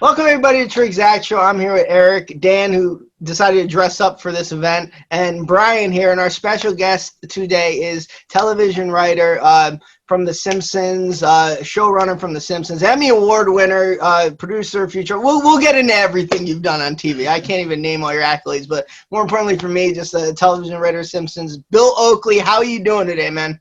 Welcome everybody to TruExact Show. I'm here with Eric, Dan, who decided to dress up for this event, and Brian here. And our special guest today is television writer from The Simpsons, showrunner from The Simpsons, Emmy Award winner, producer, future. We'll get into everything you've done on TV. I can't even name all your accolades, but more importantly for me, just a television writer of Simpsons. Bill Oakleys, how are you doing today, man?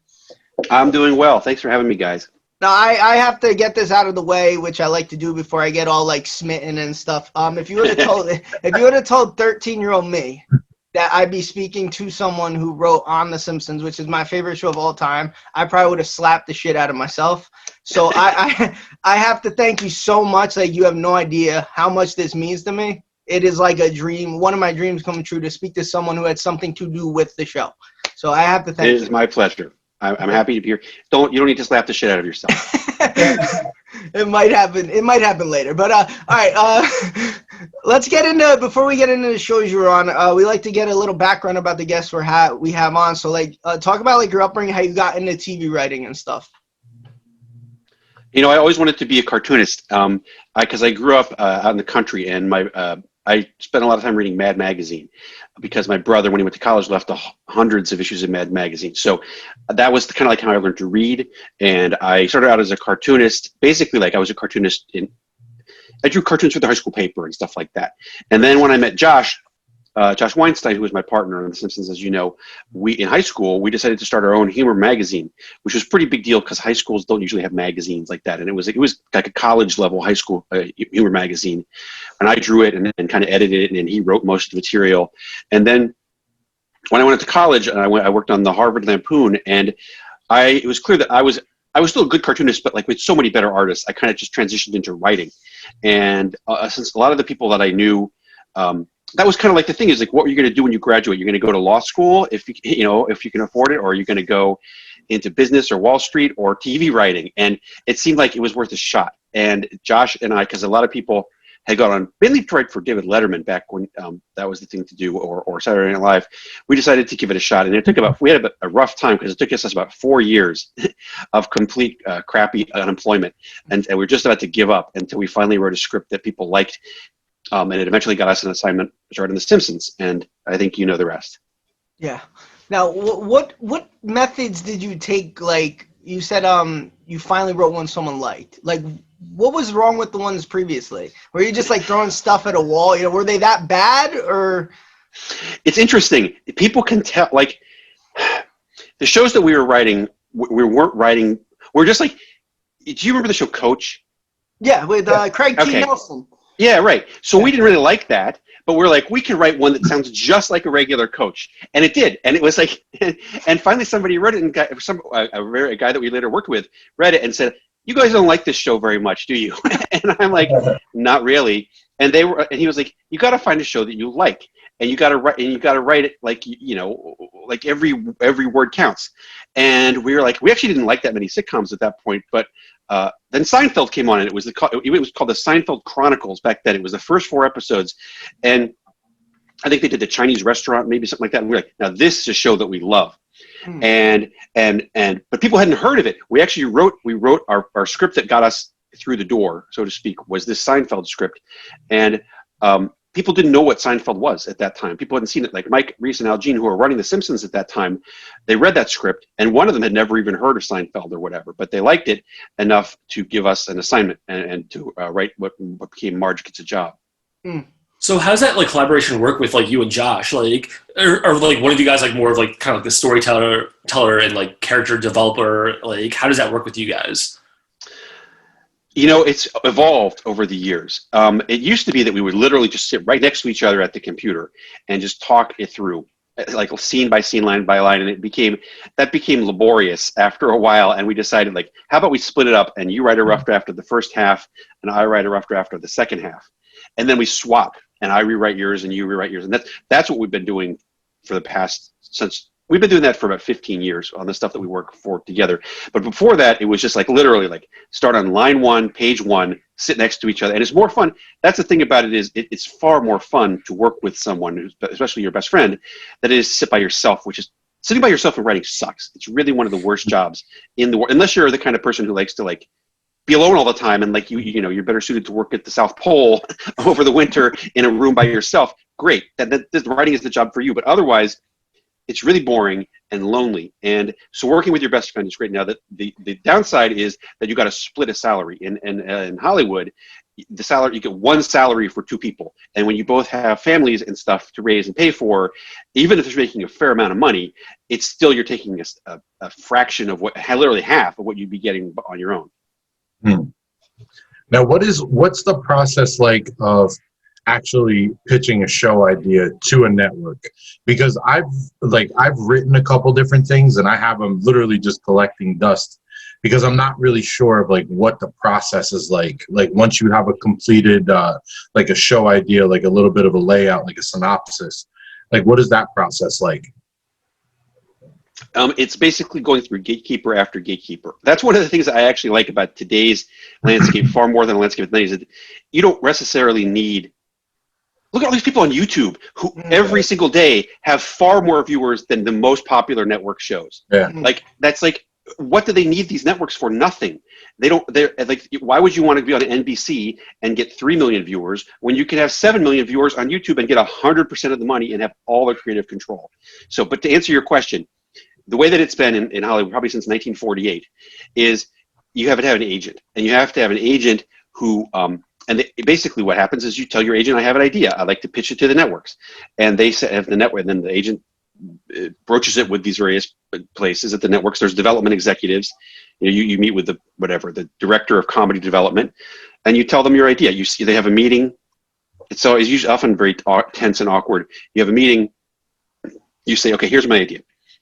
I'm doing well. Thanks for having me, guys. Now, I have to get this out of the way, which I like to do before I get all like smitten and stuff. If you would have told 13-year-old me that I'd be speaking to someone who wrote on The Simpsons, which is my favorite show of all time, I probably would have slapped the shit out of myself. So I have to thank you so much. Like, you have no idea how much this means to me. It is like a dream, one of my dreams coming true, to speak to someone who had something to do with the show. So I have to thank you. It is my pleasure. I'm happy to be here. You don't need to slap the shit out of yourself. It might happen. It might happen later. But all right. Let's get into, before we get into the shows you were on. We like to get a little background about the guests we have on. So like, talk about like your upbringing, how you got into TV writing and stuff. You know, I always wanted to be a cartoonist because I grew up out in the country, and I spent a lot of time reading Mad Magazine because my brother, when he went to college, left hundreds of issues of Mad Magazine. So that was kind of like how I learned to read. And I started out as a cartoonist. Basically, like, I was a cartoonist I drew cartoons for the high school paper and stuff like that. And then when I met Josh Weinstein, who was my partner on The Simpsons, as you know, in high school, we decided to start our own humor magazine, which was a pretty big deal because high schools don't usually have magazines like that. And it was like a college level high school humor magazine. And I drew it and kind of edited it, and he wrote most of the material. And then when I went to college, and I worked on the Harvard Lampoon, and it was clear that I was still a good cartoonist, but like with so many better artists, I kind of just transitioned into writing. And since a lot of the people that I knew, that was kind of like the thing, is like, what are you going to do when you graduate? You're going to go to law school if you can afford it, or are you going to go into business or Wall Street or TV writing? And it seemed like it was worth a shot. And Josh and I, because a lot of people had gone on, mainly to write for David Letterman back when that was the thing to do, or Saturday Night Live, we decided to give it a shot. And we had a rough time because it took us about 4 years of complete crappy unemployment. And we were just about to give up until we finally wrote a script that people liked. And it eventually got us an assignment to write on The Simpsons, and I think you know the rest. Yeah. Now, what methods did you take? Like, you said, you finally wrote one someone liked. Like, what was wrong with the ones previously? Were you just like throwing stuff at a wall? You know, were they that bad, or? It's interesting. People can tell. Like, the shows that we were writing, we're just like. Do you remember the show Coach? Yeah, with Craig T. Nelson. Yeah, right. So we didn't really like that, but we're like, we can write one that sounds just like a regular Coach, and it did. And it was like, and finally somebody read it, and a guy that we later worked with read it and said, "You guys don't like this show very much, do you?" And I'm like, "Not really." And he was like, "You got to find a show that you like, and you got to write it like, like every word counts." And we were like, we actually didn't like that many sitcoms at that point, but then Seinfeld came on, and it was called the Seinfeld Chronicles back then. It was the first 4 episodes, and I think they did the Chinese restaurant, maybe something like that. And we're like, now this is a show that we love. And but people hadn't heard of it. We actually wrote our script that got us through the door, so to speak, was this Seinfeld script. And people didn't know what Seinfeld was at that time. People hadn't seen it. Like Mike, Reese, and Al Jean, who were running The Simpsons at that time, they read that script, and one of them had never even heard of Seinfeld or whatever, but they liked it enough to give us an assignment and to write what became Marge Gets a Job. So how does that like collaboration work with like you and Josh? Like, or like one of you guys like more of like kind of like the storyteller and like character developer? Like, how does that work with you guys? You know, it's evolved over the years. It used to be that we would literally just sit right next to each other at the computer and just talk it through, like scene by scene, line by line, and that became laborious after a while. And we decided, like, how about we split it up, and you write a rough draft of the first half, and I write a rough draft of the second half, and then we swap, and I rewrite yours, and you rewrite yours, and that's what we've been doing for the past since. We've been doing that for about 15 years on the stuff that we work for together. But before that, it was just like literally like start on line 1, page 1, sit next to each other. And it's more fun. That's the thing about it, is it's far more fun to work with someone, who's, especially your best friend, than it is to sit by yourself, which is sitting by yourself and writing sucks. It's really one of the worst jobs in the world, unless you're the kind of person who likes to like be alone all the time, and like you know, you're better suited to work at the South Pole over the winter in a room by yourself. Great, that writing is the job for you. But otherwise, it's really boring and lonely. And so working with your best friend is great. Now, the downside is that you got to split a salary. In Hollywood, the salary, you get one salary for two people. And when you both have families and stuff to raise and pay for, even if you're making a fair amount of money, it's still, you're taking a fraction of what, literally half of what you'd be getting on your own. Now, what's the process like of actually pitching a show idea to a network? Because I've written a couple different things, and I have them literally just collecting dust because I'm not really sure of like what the process is like. Like once you have a completed like a show idea, like a little bit of a layout, like a synopsis, like what is that process like? It's basically going through gatekeeper after gatekeeper. That's one of the things that I actually like about today's landscape, far more than the landscape of the 90s. Is that you don't necessarily need. Look at all these people on YouTube who every single day have far more viewers than the most popular network shows. Yeah. Like that's like, what do they need these networks for? Nothing. They're like, why would you want to be on NBC and get 3 million viewers when you can have 7 million viewers on YouTube and get 100% of the money and have all the creative control? So, but to answer your question, the way that it's been in Hollywood, probably since 1948, is you have to have an agent, and you have to have an agent who, basically what happens is you tell your agent, I have an idea, I'd like to pitch it to the networks, and they say, have the network, and then the agent broaches it with these various places at the networks. There's development executives, you meet with the director of comedy development, and you tell them your idea. You see, they have a meeting. It's always usually often very tense and awkward. You have a meeting. You say, okay, here's my idea.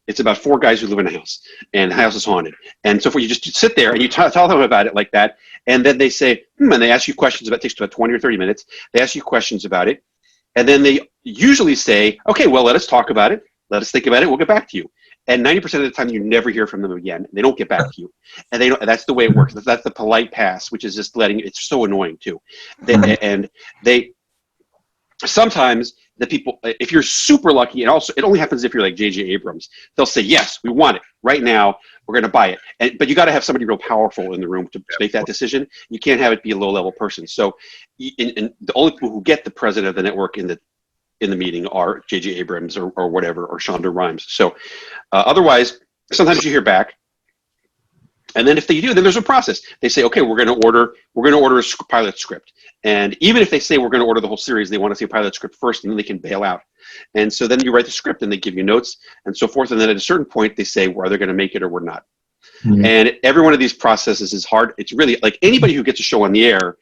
It's about 4 guys who live in a house, and the house is haunted. And so you just sit there and you tell them about it like that. And then they say, and they ask you questions about it. Takes about 20 or 30 minutes. They ask you questions about it. And then they usually say, okay, well, let us talk about it. Let us think about it. We'll get back to you. And 90% of the time, you never hear from them again. They don't get back to you. And that's the way it works. That's the polite pass, which is just it's so annoying too. Sometimes the people, if you're super lucky, and also it only happens if you're like J.J. Abrams, they'll say, yes, we want it right now. We're going to buy it. But you got to have somebody real powerful in the room to make that decision. You can't have it be a low-level person. So the only people who get the president of the network in the meeting are J.J. Abrams or whatever, or Shonda Rhimes. So otherwise, sometimes you hear back. And then if they do, then there's a process. They say, okay, we're going to order a pilot script. And even if they say we're going to order the whole series, they want to see a pilot script first, and then they can bail out. And so then you write the script, and they give you notes and so forth. And then at a certain point, they say, well, are they going to make it or we're not? Mm-hmm. And every one of these processes is hard. It's really like anybody who gets a show on the air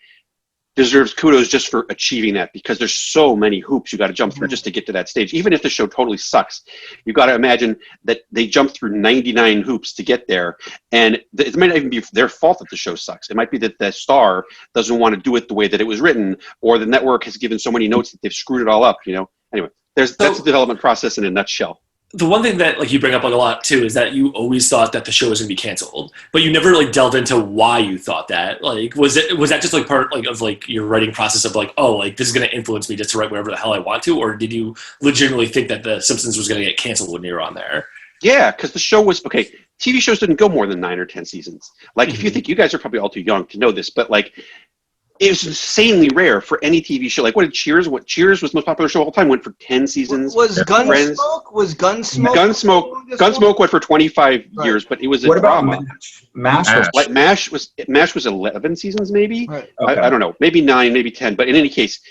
deserves kudos just for achieving that, because there's so many hoops you got to jump through just to get to that stage. Even if the show totally sucks, you got to imagine that they jump through 99 hoops to get there, and it might not even be their fault that the show sucks. It might be that the star doesn't want to do it the way that it was written, or the network has given so many notes that they've screwed it all up. Anyway, that's the development process in a nutshell. The one thing that you bring up a lot too is that you always thought that the show was going to be canceled, but you never delved into why you thought that. Was that just part of your writing process of this is going to influence me just to write whatever the hell I want to, or did you legitimately think that The Simpsons was going to get canceled when you were on there? Yeah, because the show was okay. TV shows didn't go more than 9 or 10 seasons. If you think, you guys are probably all too young to know this, but it was insanely rare for any TV show. What did Cheers? What Cheers was the most popular show of all time, went for 10 seasons. Was Gunsmoke? Gunsmoke went for 25 years, but it was a drama. MASH was 11 seasons, maybe. Right. Okay. I don't know, maybe 9, maybe 10. But in any case,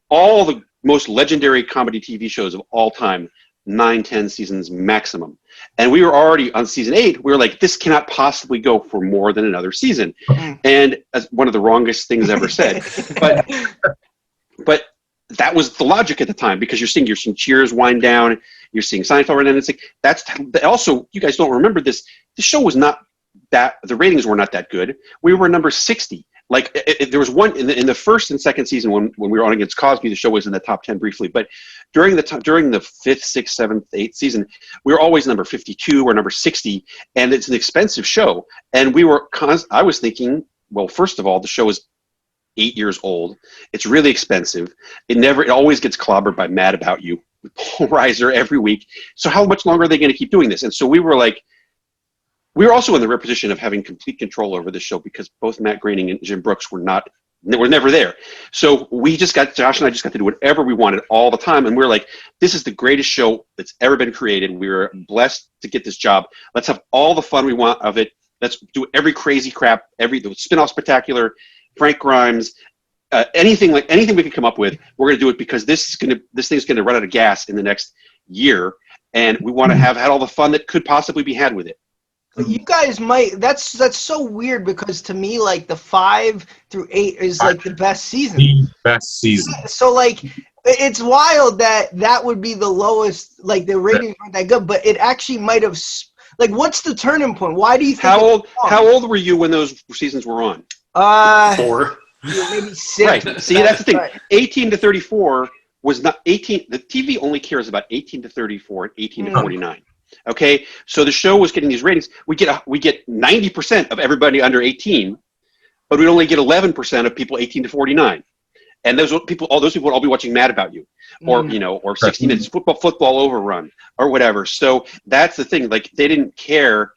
all the most legendary comedy TV shows of all time, 9, 10 seasons maximum. And we were already on season 8. We were like, this cannot possibly go for more than another season. And as one of the wrongest things ever said. But that was the logic at the time, because you're seeing Cheers wind down, you're seeing Seinfeld run, and it's that's also, you guys don't remember this. The show was not that, the ratings were not that good. We were number 60. There was one in the first and second season when we were on against Cosby, the show was in the top 10 briefly, but during the 5th, 6th, 7th, 8th season, we were always number 52 or number 60, and it's an expensive show. And I was thinking, well, first of all, the show is 8 years old. It's really expensive. It always gets clobbered by Mad About You with Paul Reiser every week. So how much longer are they going to keep doing this? And so we were like, we were also in the rare position of having complete control over the show because both Matt Groening and Jim Brooks were never there. So Josh and I just got to do whatever we wanted all the time. And we were like, this is the greatest show that's ever been created. We were blessed to get this job. Let's have all the fun we want of it. Let's do every crazy crap, the spin-off spectacular, Frank Grimes, anything we could come up with. We're going to do it because this thing's going to run out of gas in the next year. And we want to have had all the fun that could possibly be had with it. You guys might. That's so weird because to me, like the 5 through 8 is like the best season. The best season. So like, it's wild that would be the lowest. Like the ratings aren't that good, but it actually might have. Like, what's the turning point? Why do you think? How old were you when those seasons were on? 4. Maybe 6. Right. See, that's the thing. Right. 18 to 34 was not 18. The TV only cares about 18 to 34 and 18 to 49. Okay, so the show was getting these ratings. We get 90% of everybody under 18, but we only get 11% of people 18 to 49. And all those people would all be watching Mad About You, or or 60 Minutes, football overrun, or whatever. So that's the thing. Like they didn't care.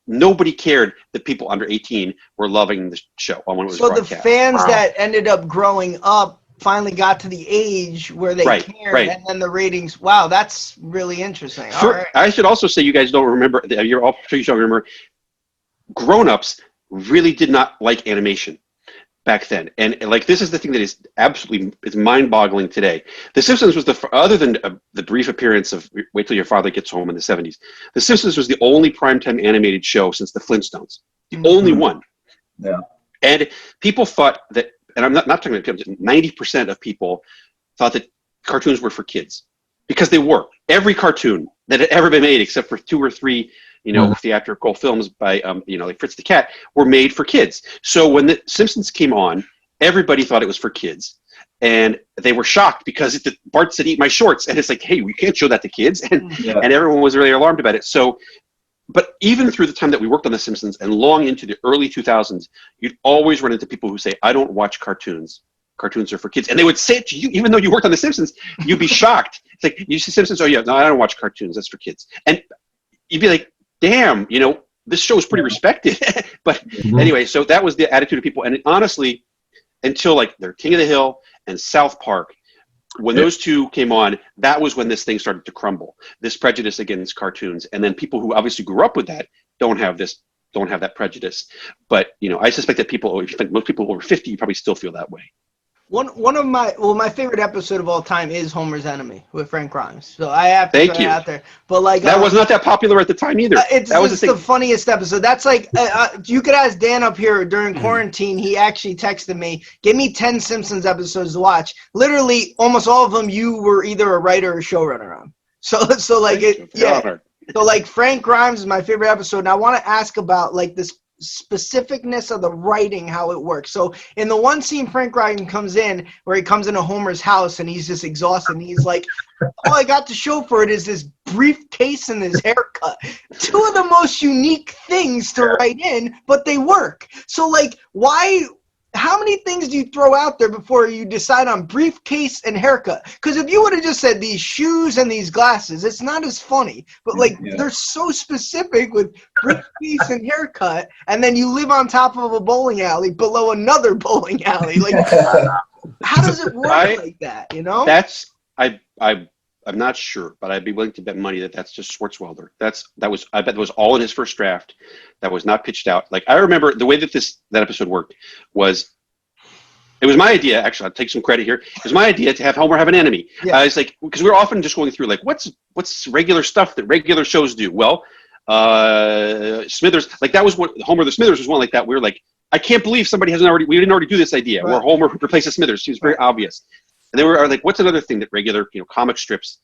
Nobody cared that people under 18 were loving the show when it was broadcast. The fans that ended up growing up finally got to the age where they cared, and then the ratings. Wow, that's really interesting. All right. I should also say, you guys don't remember. You're all sure you don't remember. Grown-ups really did not like animation back then, and like this is the thing that is absolutely mind-boggling today. The Simpsons was other than the brief appearance of Wait Till Your Father Gets Home in the 70s. The Simpsons was the only primetime animated show since the Flintstones, the only one. Yeah, and people thought that. And I'm not talking about 90% of people thought that cartoons were for kids because they were. Every cartoon that had ever been made, except for 2 or 3, theatrical films by, like Fritz the Cat, were made for kids. So when the Simpsons came on, everybody thought it was for kids, and they were shocked because Bart said, "Eat my shorts," and it's like, hey, we can't show that to kids, and everyone was really alarmed about it. So. But even through the time that we worked on The Simpsons and long into the early 2000s, you'd always run into people who say, I don't watch cartoons. Cartoons are for kids. And they would say it to you, even though you worked on The Simpsons, you'd be shocked. It's like, you see Simpsons? Oh, yeah, no, I don't watch cartoons. That's for kids. And you'd be like, damn, this show is pretty respected. But anyway, so that was the attitude of people. And honestly, until like their King of the Hill and South Park, when those two came on, that was when this thing started to crumble. This prejudice against cartoons, and then people who obviously grew up with that don't have that prejudice. But I suspect that most people over 50 probably still feel that way. One of my favorite episode of all time is Homer's Enemy with Frank Grimes. So I have to throw it out there. But like that was not that popular at the time either. It's the funniest episode. That's like you could ask Dan up here during quarantine. He actually texted me, "Give me 10 Simpsons episodes to watch." Literally, almost all of them you were either a writer or showrunner on. So like So like Frank Grimes is my favorite episode, and I want to ask about like this specificness of the writing, how it works. So in the one scene Frank Grimes comes in, where he comes into Homer's house and he's just exhausted, and he's like, all I got to show for it is this briefcase and his haircut. 2 of the most unique things to write in, but they work. So like, how many things do you throw out there before you decide on briefcase and haircut? Because if you would have just said these shoes and these glasses, it's not as funny. But like, they're so specific with briefcase and haircut, and then you live on top of a bowling alley below another bowling alley. Like, how does it work like that? That's I'm not sure, but I'd be willing to bet money that that's just Swartzwelder. I bet that was all in his first draft. That was not pitched out. Like, I remember the way that that episode worked was, it was my idea. Actually, I'll take some credit here. It was my idea to have Homer have an enemy. It's like, because we're often just going through like, what's regular stuff that regular shows do? Well, Smithers, like that was what Homer the Smithers was one like that. We were like, I can't believe we didn't already do this idea where Homer replaces Smithers. She was very obvious. And they were like, what's another thing that regular, comic strips,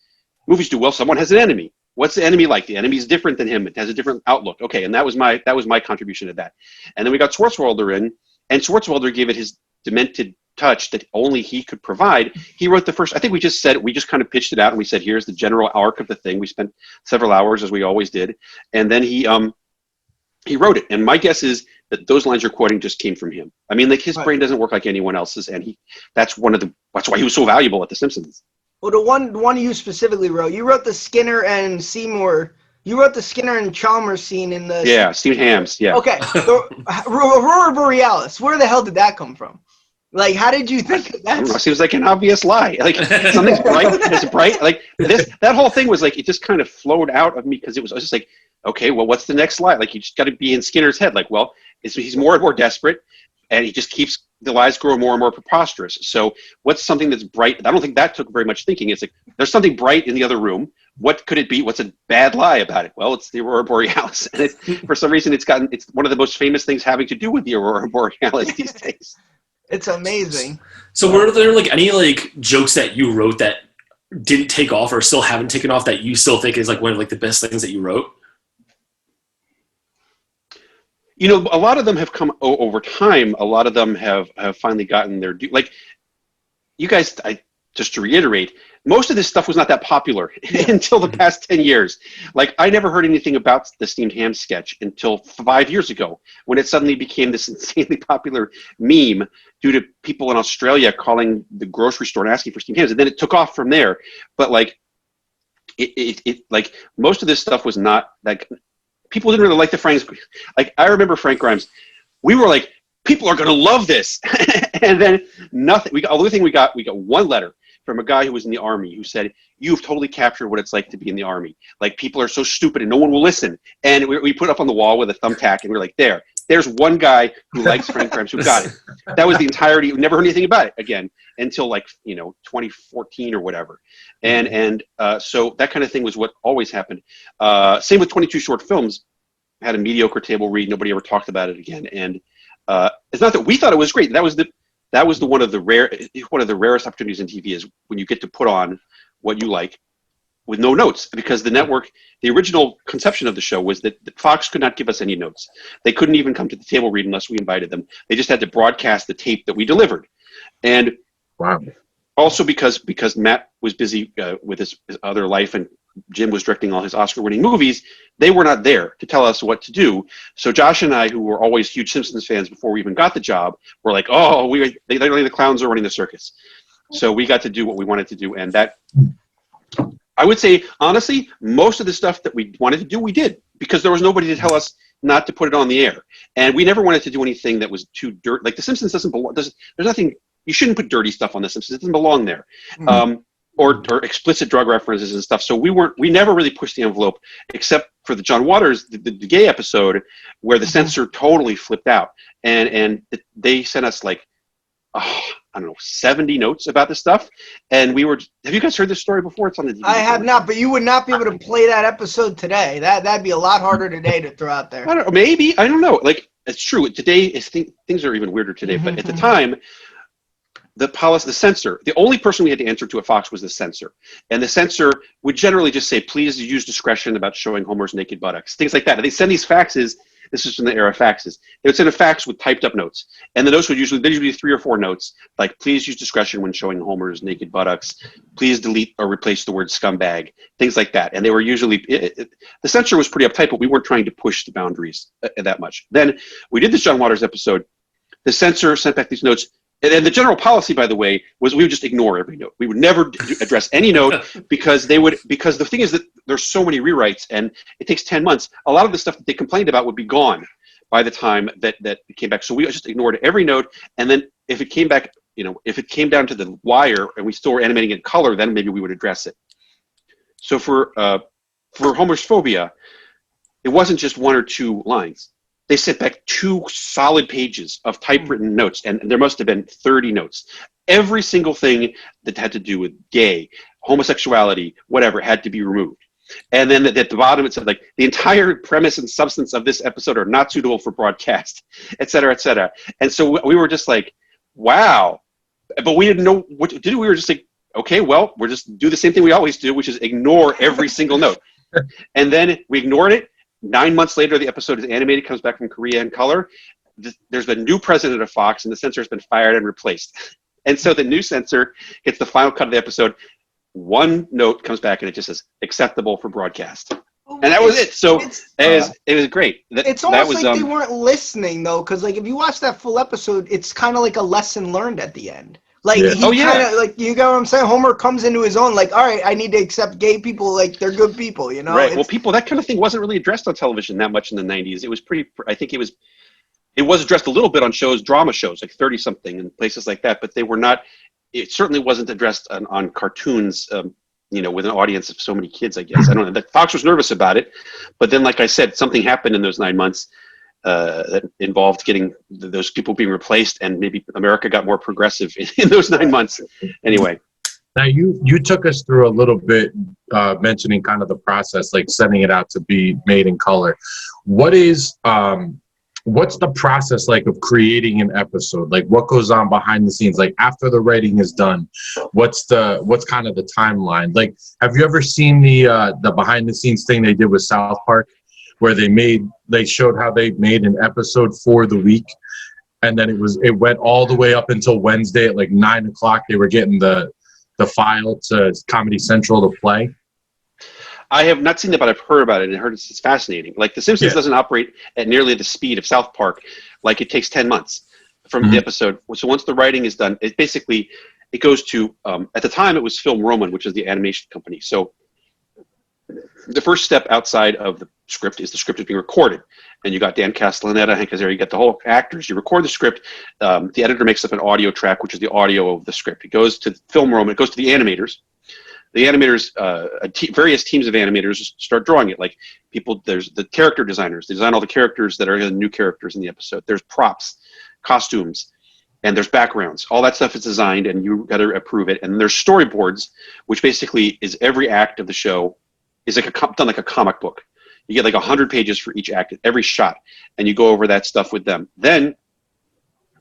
movies do? Well, someone has an enemy. What's the enemy like? The enemy is different than him. It has a different outlook. Okay, and that was my contribution to that. And then we got Swartzwelder in, and Swartzwelder gave it his demented touch that only he could provide. He wrote the first. I think we just kind of pitched it out, and we said, here's the general arc of the thing. We spent several hours, as we always did, and then he wrote it. And my guess is that those lines you're quoting just came from him. I mean, like, his brain doesn't work like anyone else's, and that's why he was so valuable at The Simpsons. Well, the one you specifically wrote, you wrote the Skinner and Seymour You wrote the Skinner and Chalmers scene in the... Yeah, steamed hams. Yeah. Okay. The Aurora Borealis, where the hell did that come from? Like, how did you think I don't know. that? It seems like an obvious lie. Like something's bright. It's bright. Like that whole thing was like it just kind of flowed out of me because I was just like, okay, well, what's the next lie? Like you just got to be in Skinner's head. Like, well, he's more and more desperate, and he just keeps the lies grow more and more preposterous. So what's something that's bright? I don't think that took very much thinking. It's like there's something bright in the other room. What could it be? What's a bad lie about it? Well, it's the Aurora Borealis, and for some reason it's one of the most famous things having to do with the Aurora Borealis these days. It's amazing. So were there like any like jokes that you wrote that didn't take off or still haven't taken off that you still think is like one of like the best things that you wrote? You know, a lot of them have come over time. A lot of them have finally gotten their due. Like, you guys, just to reiterate, most of this stuff was not that popular until the past 10 years. Like, I never heard anything about the steamed ham sketch until 5 years ago, when it suddenly became this insanely popular meme due to people in Australia calling the grocery store and asking for steamed hams. And then it took off from there. But, like, like, most of this stuff was not, like, people didn't really like the Franks. Like, I remember Frank Grimes. We were like, people are going to love this. And then nothing. The only thing we got one letter from a guy who was in the Army who said, you've totally captured what it's like to be in the Army. Like, people are so stupid and no one will listen. And we put it up on the wall with a thumbtack and we're like, there's one guy who likes Frank Grimes who got it. That was the entirety. We never heard anything about it again until, like, 2014 or whatever. And so that kind of thing was what always happened. Same with 22 Short Films. Had a mediocre table read. Nobody ever talked about it again. And it's not that we thought it was great. That was one of the rarest opportunities in TV is when you get to put on what you like with no notes, because the network, the original conception of the show was that Fox could not give us any notes. They couldn't even come to the table read unless we invited them. They just had to broadcast the tape that we delivered. And Wow. also because Matt was busy with his other life and Jim was directing all his Oscar-winning movies, they were not there to tell us what to do. So Josh and I, who were always huge Simpsons fans before we even got the job, were like, oh, the clowns are running the circus. So we got to do what we wanted to do. And that, I would say, honestly, most of the stuff that we wanted to do, we did, because there was nobody to tell us not to put it on the air. And we never wanted to do anything that was too dirty. Like, The Simpsons doesn't belong, there's nothing, you shouldn't put dirty stuff on The Simpsons. It doesn't belong there. Mm-hmm. Or explicit drug references and stuff. So we never really pushed the envelope, except for the John Waters, the gay episode, where the censor totally flipped out. And they sent us, like, I don't know, 70 notes about this stuff. And have you guys heard this story before? It's on the DVD. I have not, but you would not be able to play that episode today. That'd be a lot harder today to throw out there. I don't know, maybe. I don't know. Like, it's true. Today, things are even weirder today. But at the time, the censor, the only person we had to answer to at Fox was the censor. And the censor would generally just say, please use discretion about showing Homer's naked buttocks, things like that. And they send these faxes. This is from the era of faxes. They would send a fax with typed up notes. And the notes would usually be 3 or 4 notes, like, please use discretion when showing Homer's naked buttocks. Please delete or replace the word scumbag, things like that. And they were usually, the censor was pretty uptight, but we weren't trying to push the boundaries that much. Then we did this John Waters episode. The censor sent back these notes. And the general policy, by the way, was we would just ignore every note. We would never address any note because the thing is that there's so many rewrites and it takes 10 months. A lot of the stuff that they complained about would be gone by the time that it came back. So we just ignored every note. And then if it came back, if it came down to the wire and we still were animating in color, then maybe we would address it. So for Homer's phobia, it wasn't just 1 or 2 lines. They sent back 2 solid pages of typewritten notes, and there must have been 30 notes. Every single thing that had to do with gay, homosexuality, whatever, had to be removed. And then at the bottom it said, like, the entire premise and substance of this episode are not suitable for broadcast, et cetera, et cetera. And so we were just like, wow. But we didn't know what to do. We were just like, okay, well, we'll just do the same thing we always do, which is ignore every single note. And then we ignored it. 9 months later, the episode is animated, comes back from Korea in color. There's been a new president of Fox, and the censor has been fired and replaced. And so the new censor gets the final cut of the episode. 1 note comes back, and it just says, acceptable for broadcast. And that was it. So it was great. It's almost like they weren't listening, though, because, like, if you watch that full episode, it's kind of like a lesson learned at the end. Like Yeah. he kind of like, you know what I'm saying? Homer comes into his own. Like, all right, I need to accept gay people. Like they're good people, you know. Right. Well, people, that kind of thing wasn't really addressed on television that much in the '90s. It was pretty. I think it was addressed a little bit on shows, drama shows, like 30 something and places like that. But they were not. It certainly wasn't addressed on cartoons. With an audience of so many kids, I guess. I don't know. That Fox was nervous about it, but then, like I said, something happened in those 9 months that involved getting those people being replaced, and maybe America got more progressive in those 9 months. Anyway. Now you took us through a little bit, mentioning kind of the process, like setting it out to be made in color. What's the process like of creating an episode? Like what goes on behind the scenes? Like after the writing is done, what's kind of the timeline? Like, have you ever seen the behind the scenes thing they did with South Park, where they showed how they made an episode for the week, and then it went all the way up until Wednesday at like 9 o'clock. They were getting the file to Comedy Central to play. I have not seen it, but I've heard about it, and I heard it's fascinating. Like, The Simpsons doesn't operate at nearly the speed of South Park. Like, it takes 10 months from the episode. So once the writing is done, it goes to, at the time it was Film Roman, which is the animation company. So the first step outside of the script is the script is being recorded. And you got Dan Castellaneta, Hank Azaria, you got the whole actors. You record the script. The editor makes up an audio track, which is the audio of the script. It goes to Film Roman. It goes to the animators. The animators, various teams of animators start drawing it. Like there's the character designers. They design all the characters that are the new characters in the episode. There's props, costumes, and there's backgrounds. All that stuff is designed, and you got to approve it. And there's storyboards, which basically is every act of the show is done like a comic book. You get like 100 pages for each act, every shot, and you go over that stuff with them. Then,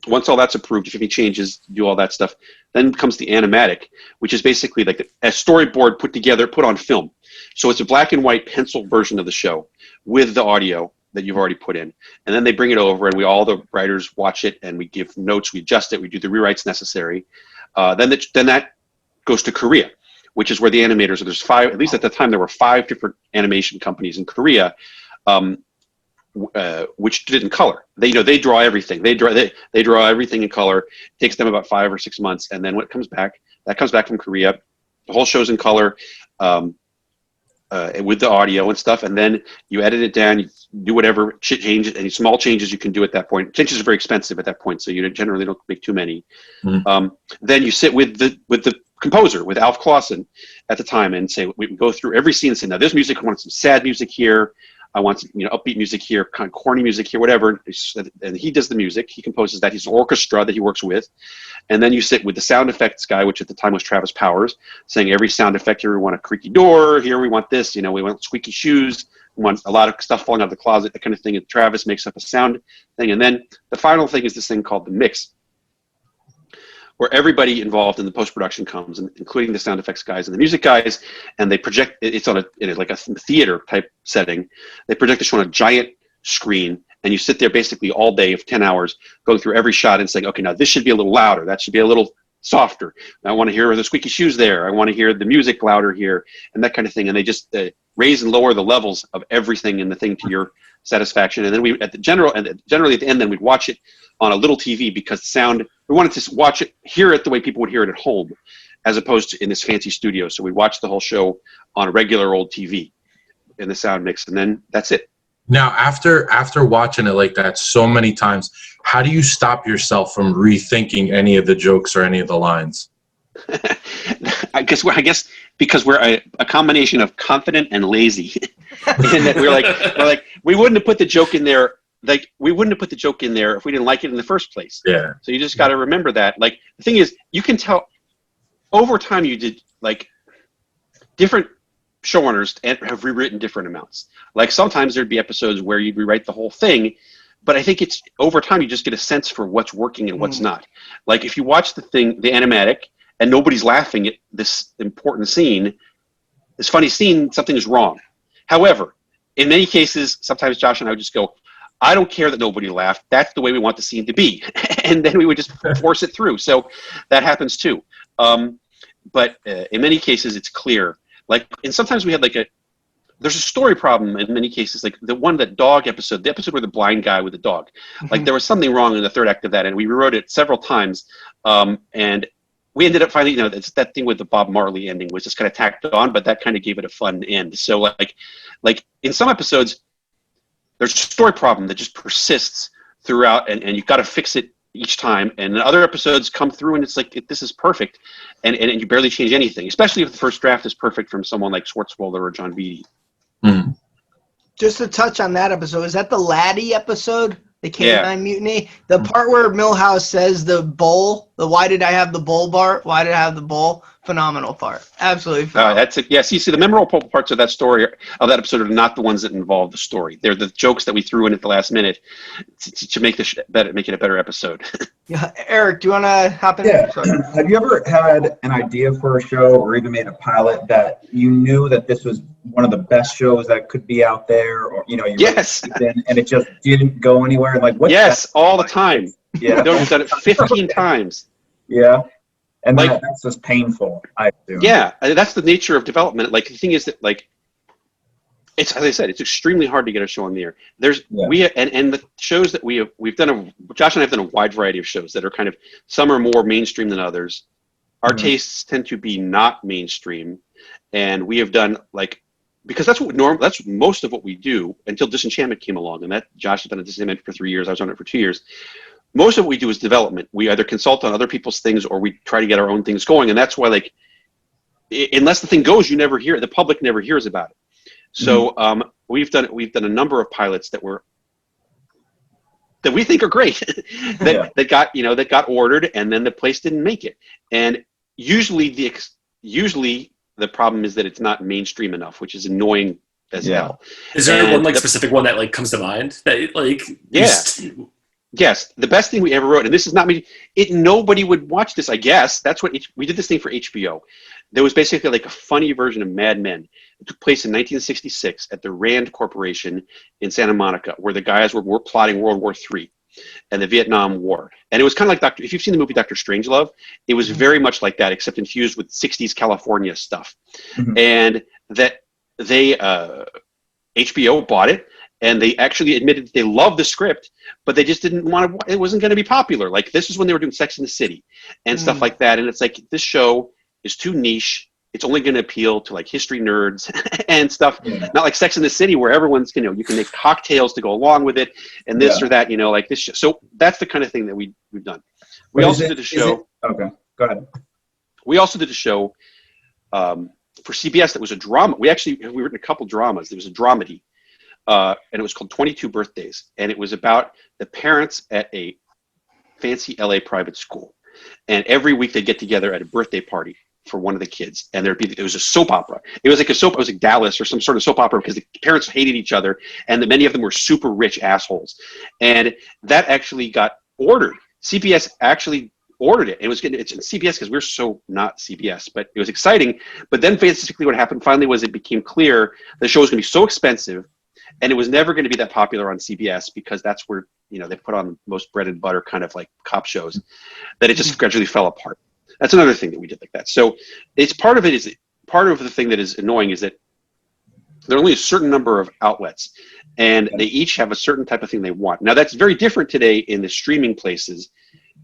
once all that's approved, if any changes, do all that stuff. Then comes the animatic, which is basically like a storyboard put on film. So it's a black and white pencil version of the show with the audio that you've already put in. And then they bring it over, and all the writers watch it, and we give notes, we adjust it, we do the rewrites necessary. Then that goes to Korea, which is where the animators are. There's 5, at least at the time, there were 5 different animation companies in Korea, which did it in color. They draw everything. They draw everything in color. It takes them about 5 or 6 months, and then when it comes back, that comes back from Korea. The whole show's in color with the audio and stuff, and then you edit it down. You do whatever changes, any small changes you can do at that point. Changes are very expensive at that point, so you generally don't make too many. Then you sit with the composer, with Alf Clausen at the time, and say, we go through every scene and say, now this music, I want some sad music here. I want some, upbeat music here, kind of corny music here, whatever. And he does the music. He composes that. He's an orchestra that he works with. And then you sit with the sound effects guy, which at the time was Travis Powers, saying every sound effect here, we want a creaky door. Here we want this. We want squeaky shoes. We want a lot of stuff falling out of the closet, that kind of thing. And Travis makes up a sound thing. And then the final thing is this thing called the mix, where everybody involved in the post-production comes, including the sound effects guys and the music guys, and they project. It's on like a theater type setting. They project the show on a giant screen, and you sit there basically all day of 10 hours going through every shot and saying, okay, now this should be a little louder. That should be a little softer. I want to hear the squeaky shoes there. I want to hear the music louder here, and that kind of thing. And they just raise and lower the levels of everything in the thing to your satisfaction. And then generally at the end, then we'd watch it on a little TV, because the sound, we wanted to hear it the way people would hear it at home, as opposed to in this fancy studio. So we watch the whole show on a regular old TV in the sound mix, and then that's it. Now, after watching it like that so many times, how do you stop yourself from rethinking any of the jokes or any of the lines? I guess because we're a combination of confident and lazy, and that we're like we wouldn't have put the joke in there. Like, we wouldn't have put the joke in there if we didn't like it in the first place. Yeah. So you just got to remember that. Like, the thing is, you can tell over time you did, like, different showrunners have rewritten different amounts. Like, sometimes there'd be episodes where you'd rewrite the whole thing, but I think it's over time you just get a sense for what's working and what's not. Like, if you watch the animatic, and nobody's laughing at this important scene, this funny scene, something is wrong. However, in many cases, sometimes Josh and I would just go, I don't care that nobody laughed. That's the way we want the scene to be. And then we would just force it through. So that happens too. But in many cases, it's clear. Like, and sometimes we had there's a story problem in many cases. Like the dog episode, the episode where the blind guy with the dog, like there was something wrong in the third act of that. And we rewrote it several times. And we ended up finding, it's that thing with the Bob Marley ending was just kind of tacked on, but that kind of gave it a fun end. So like in some episodes, there's a story problem that just persists throughout, and you've got to fix it each time. And other episodes come through, and it's like, this is perfect, and you barely change anything, especially if the first draft is perfect from someone like Swartzwelder or John Beatty. Mm. Just to touch on that episode, is that the Laddie episode? The Canine Mutiny? The part where Milhouse says the bowl, the why did I have the bowl bar? Why did I have the bowl? Phenomenal part. Absolutely phenomenal. That's it. Yeah, see, the memorable parts of that story, of that episode, are not the ones that involve the story. They're the jokes that we threw in at the last minute to make make it a better episode. Yeah, Eric, do you want to hop in? Yeah. Sorry. Have you ever had an idea for a show or even made a pilot that you knew that this was one of the best shows that could be out there, or you Yes. and it just didn't go anywhere? Like what? Yes, all the time. Yeah. I've done it 15 times. Yeah. And Like- that's just painful, I assume. Yeah, that's the nature of development. Like, the thing is that, like, it's, as I said, it's extremely hard to get a show on the air. And the shows that we've done Josh and I have done a wide variety of shows that are kind of, some are more mainstream than others. Our tastes tend to be not mainstream, and we have done, like, because that's most of what we do until Disenchantment came along, and that Josh has been at Disenchantment for 3 years. I was on it for 2 years. Most of what we do is development. We either consult on other people's things, or we try to get our own things going. And that's why, like, unless the thing goes, you never hear it. The public never hears about it. So we've done a number of pilots that we think are great, that got ordered, and then the place didn't make it. And usually the problem is that it's not mainstream enough, which is annoying as hell. Is there one like specific one that like comes to mind that like? Yes, the best thing we ever wrote, and this is not me. Nobody would watch this, I guess. That's what we did this thing for HBO. There was basically like a funny version of Mad Men. It took place in 1966 at the Rand Corporation in Santa Monica, where the guys were plotting World War III and the Vietnam War. And it was kind of like if you've seen the movie Dr. Strangelove, it was very much like that, except infused with 60s California stuff. And that HBO bought it. And they actually admitted that they loved the script, but they just didn't want to. It wasn't going to be popular. Like, this is when they were doing Sex in the City and stuff like that. And it's like, this show is too niche. It's only going to appeal to like history nerds and stuff. Not like Sex in the City, where everyone's you can make cocktails to go along with it and this or that. Like this. So that's the kind of thing that we've done. We also did a show. Okay, go ahead. We also did a show for CBS that was a drama. We written a couple dramas. There was a dramedy. And it was called 22 Birthdays, and it was about the parents at a fancy LA private school, and every week they'd get together at a birthday party for one of the kids, and it was a soap opera. It was like Dallas or some sort of soap opera, because the parents hated each other, and many of them were super rich assholes, and that actually got ordered. CBS actually ordered it. It's in CBS because we're so not CBS, but it was exciting. But then basically what happened finally was it became clear the show was going to be so expensive, and it was never going to be that popular on CBS, because that's where, they put on most bread and butter kind of like cop shows, that it just gradually fell apart. That's another thing that we did like that. So part of the thing that is annoying is that there are only a certain number of outlets, and they each have a certain type of thing they want. Now, that's very different today in the streaming places.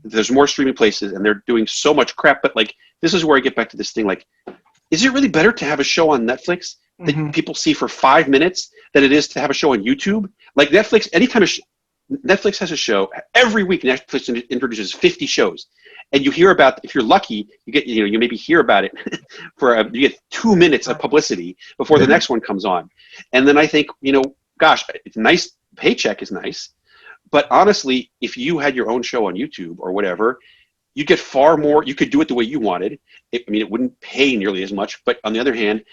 There's more streaming places, and they're doing so much crap. But like, this is where I get back to this thing. Like, is it really better to have a show on Netflix that people see for 5 minutes than it is to have a show on YouTube? Like, Netflix, anytime Netflix has a show, every week Netflix introduces 50 shows, and you hear about, if you're lucky, you get, you maybe hear about it you get 2 minutes of publicity before the next one comes on. And then I think, gosh, it's nice, paycheck is nice, but honestly, if you had your own show on YouTube or whatever, you get far more, you could do it the way you wanted. It wouldn't pay nearly as much, but on the other hand,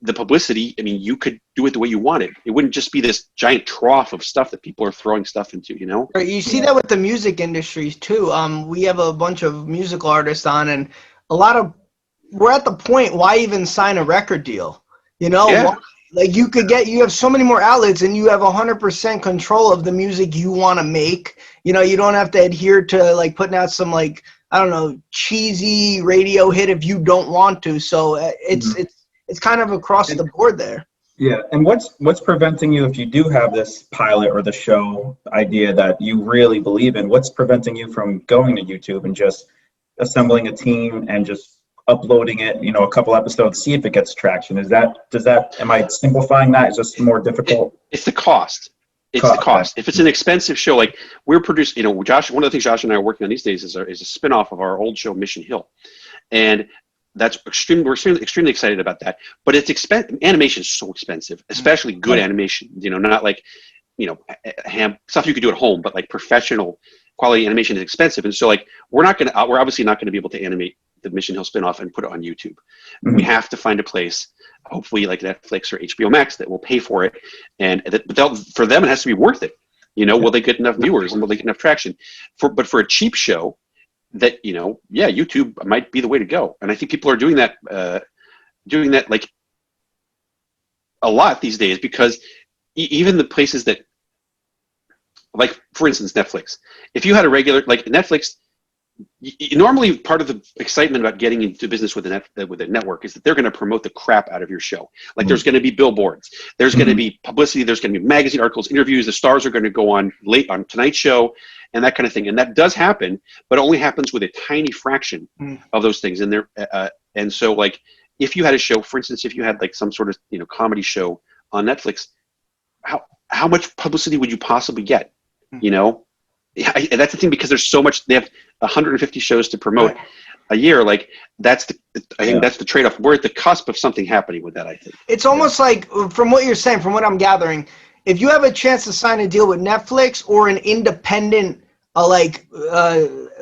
the publicity, you could do it the way you wanted. It wouldn't just be this giant trough of stuff that people are throwing stuff into, Right, you see that with the music industries too. We have a bunch of musical artists on, and we're at the point, why even sign a record deal? Like, you have so many more outlets, and you have 100% control of the music you want to make. You don't have to adhere to like putting out some like, I don't know, cheesy radio hit if you don't want to. So it's kind of across the board there. Yeah, and what's preventing you, if you do have this pilot or the show idea that you really believe in, what's preventing you from going to YouTube and just assembling a team and just uploading it, a couple episodes, see if it gets traction. Am I simplifying that? Is this more difficult? It's the cost. It's the cost. If it's an expensive show, like we're producing, Josh, one of the things Josh and I are working on these days is a spinoff of our old show, Mission Hill. And we're extremely excited about that. But it's animation is so expensive, especially good animation, not like, stuff you could do at home, but like professional quality animation is expensive. And so like, we're obviously not going to be able to animate the Mission Hill spinoff and put it on YouTube. Mm-hmm. We have to find a place, hopefully like Netflix or HBO Max, that will pay for it. And for them, it has to be worth it. Will they get enough viewers and will they get enough traction? But for a cheap show, that YouTube might be the way to go. And I think people are doing that like a lot these days, because even the places that, like for instance, Netflix. If you had a regular, like Netflix, normally part of the excitement about getting into business with a network is that they're going to promote the crap out of your show. Like there's going to be billboards, there's going to be publicity, there's going to be magazine articles, interviews, the stars are going to go on late on Tonight Show and that kind of thing. And that does happen, but it only happens with a tiny fraction of those things. And and so like, if you had a show, for instance, if you had like some sort of, comedy show on Netflix, how much publicity would you possibly get? And that's the thing, because there's so much, they have 150 shows to promote a year. Like I think that's the trade-off. We're at the cusp of something happening with that, I think. It's almost like, from what you're saying, from what I'm gathering, if you have a chance to sign a deal with Netflix or an independent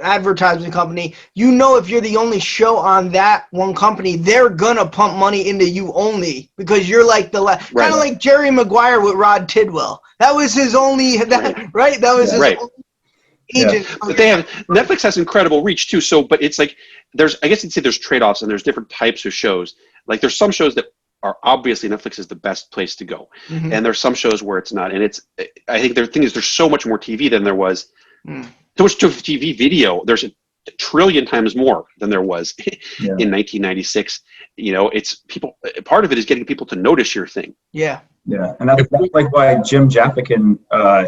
advertising company, if you're the only show on that one company, they're gonna pump money into you only because you're like kind of like Jerry Maguire with Rod Tidwell. That was his only right. That was his only agent. Yeah. But Netflix has incredible reach too. So, but it's like I guess you'd say there's trade-offs, and there's different types of shows. Like there's some shows that are obviously Netflix is the best place to go, and there's some shows where it's not. And I think the thing is, there's so much more TV than there was. So much TV video. There's a trillion times more than there was in 1996. It's people. Part of it is getting people to notice your thing. Yeah, and that's like why Jim Jaffican,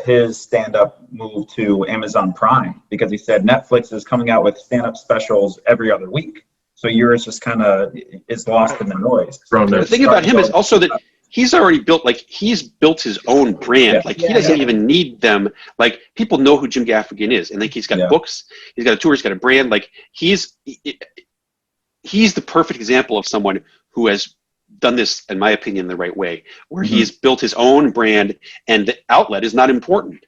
his stand-up moved to Amazon Prime, because he said Netflix is coming out with stand-up specials every other week, so yours just kind of is lost in the noise. The thing about him is also that he's already built his own brand. He doesn't even need them. Like people know who Jim Gaffigan is, and like he's got books, he's got a tour, he's got a brand. Like he's the perfect example of someone who has done this, in my opinion, the right way, where he's built his own brand, and the outlet is not important.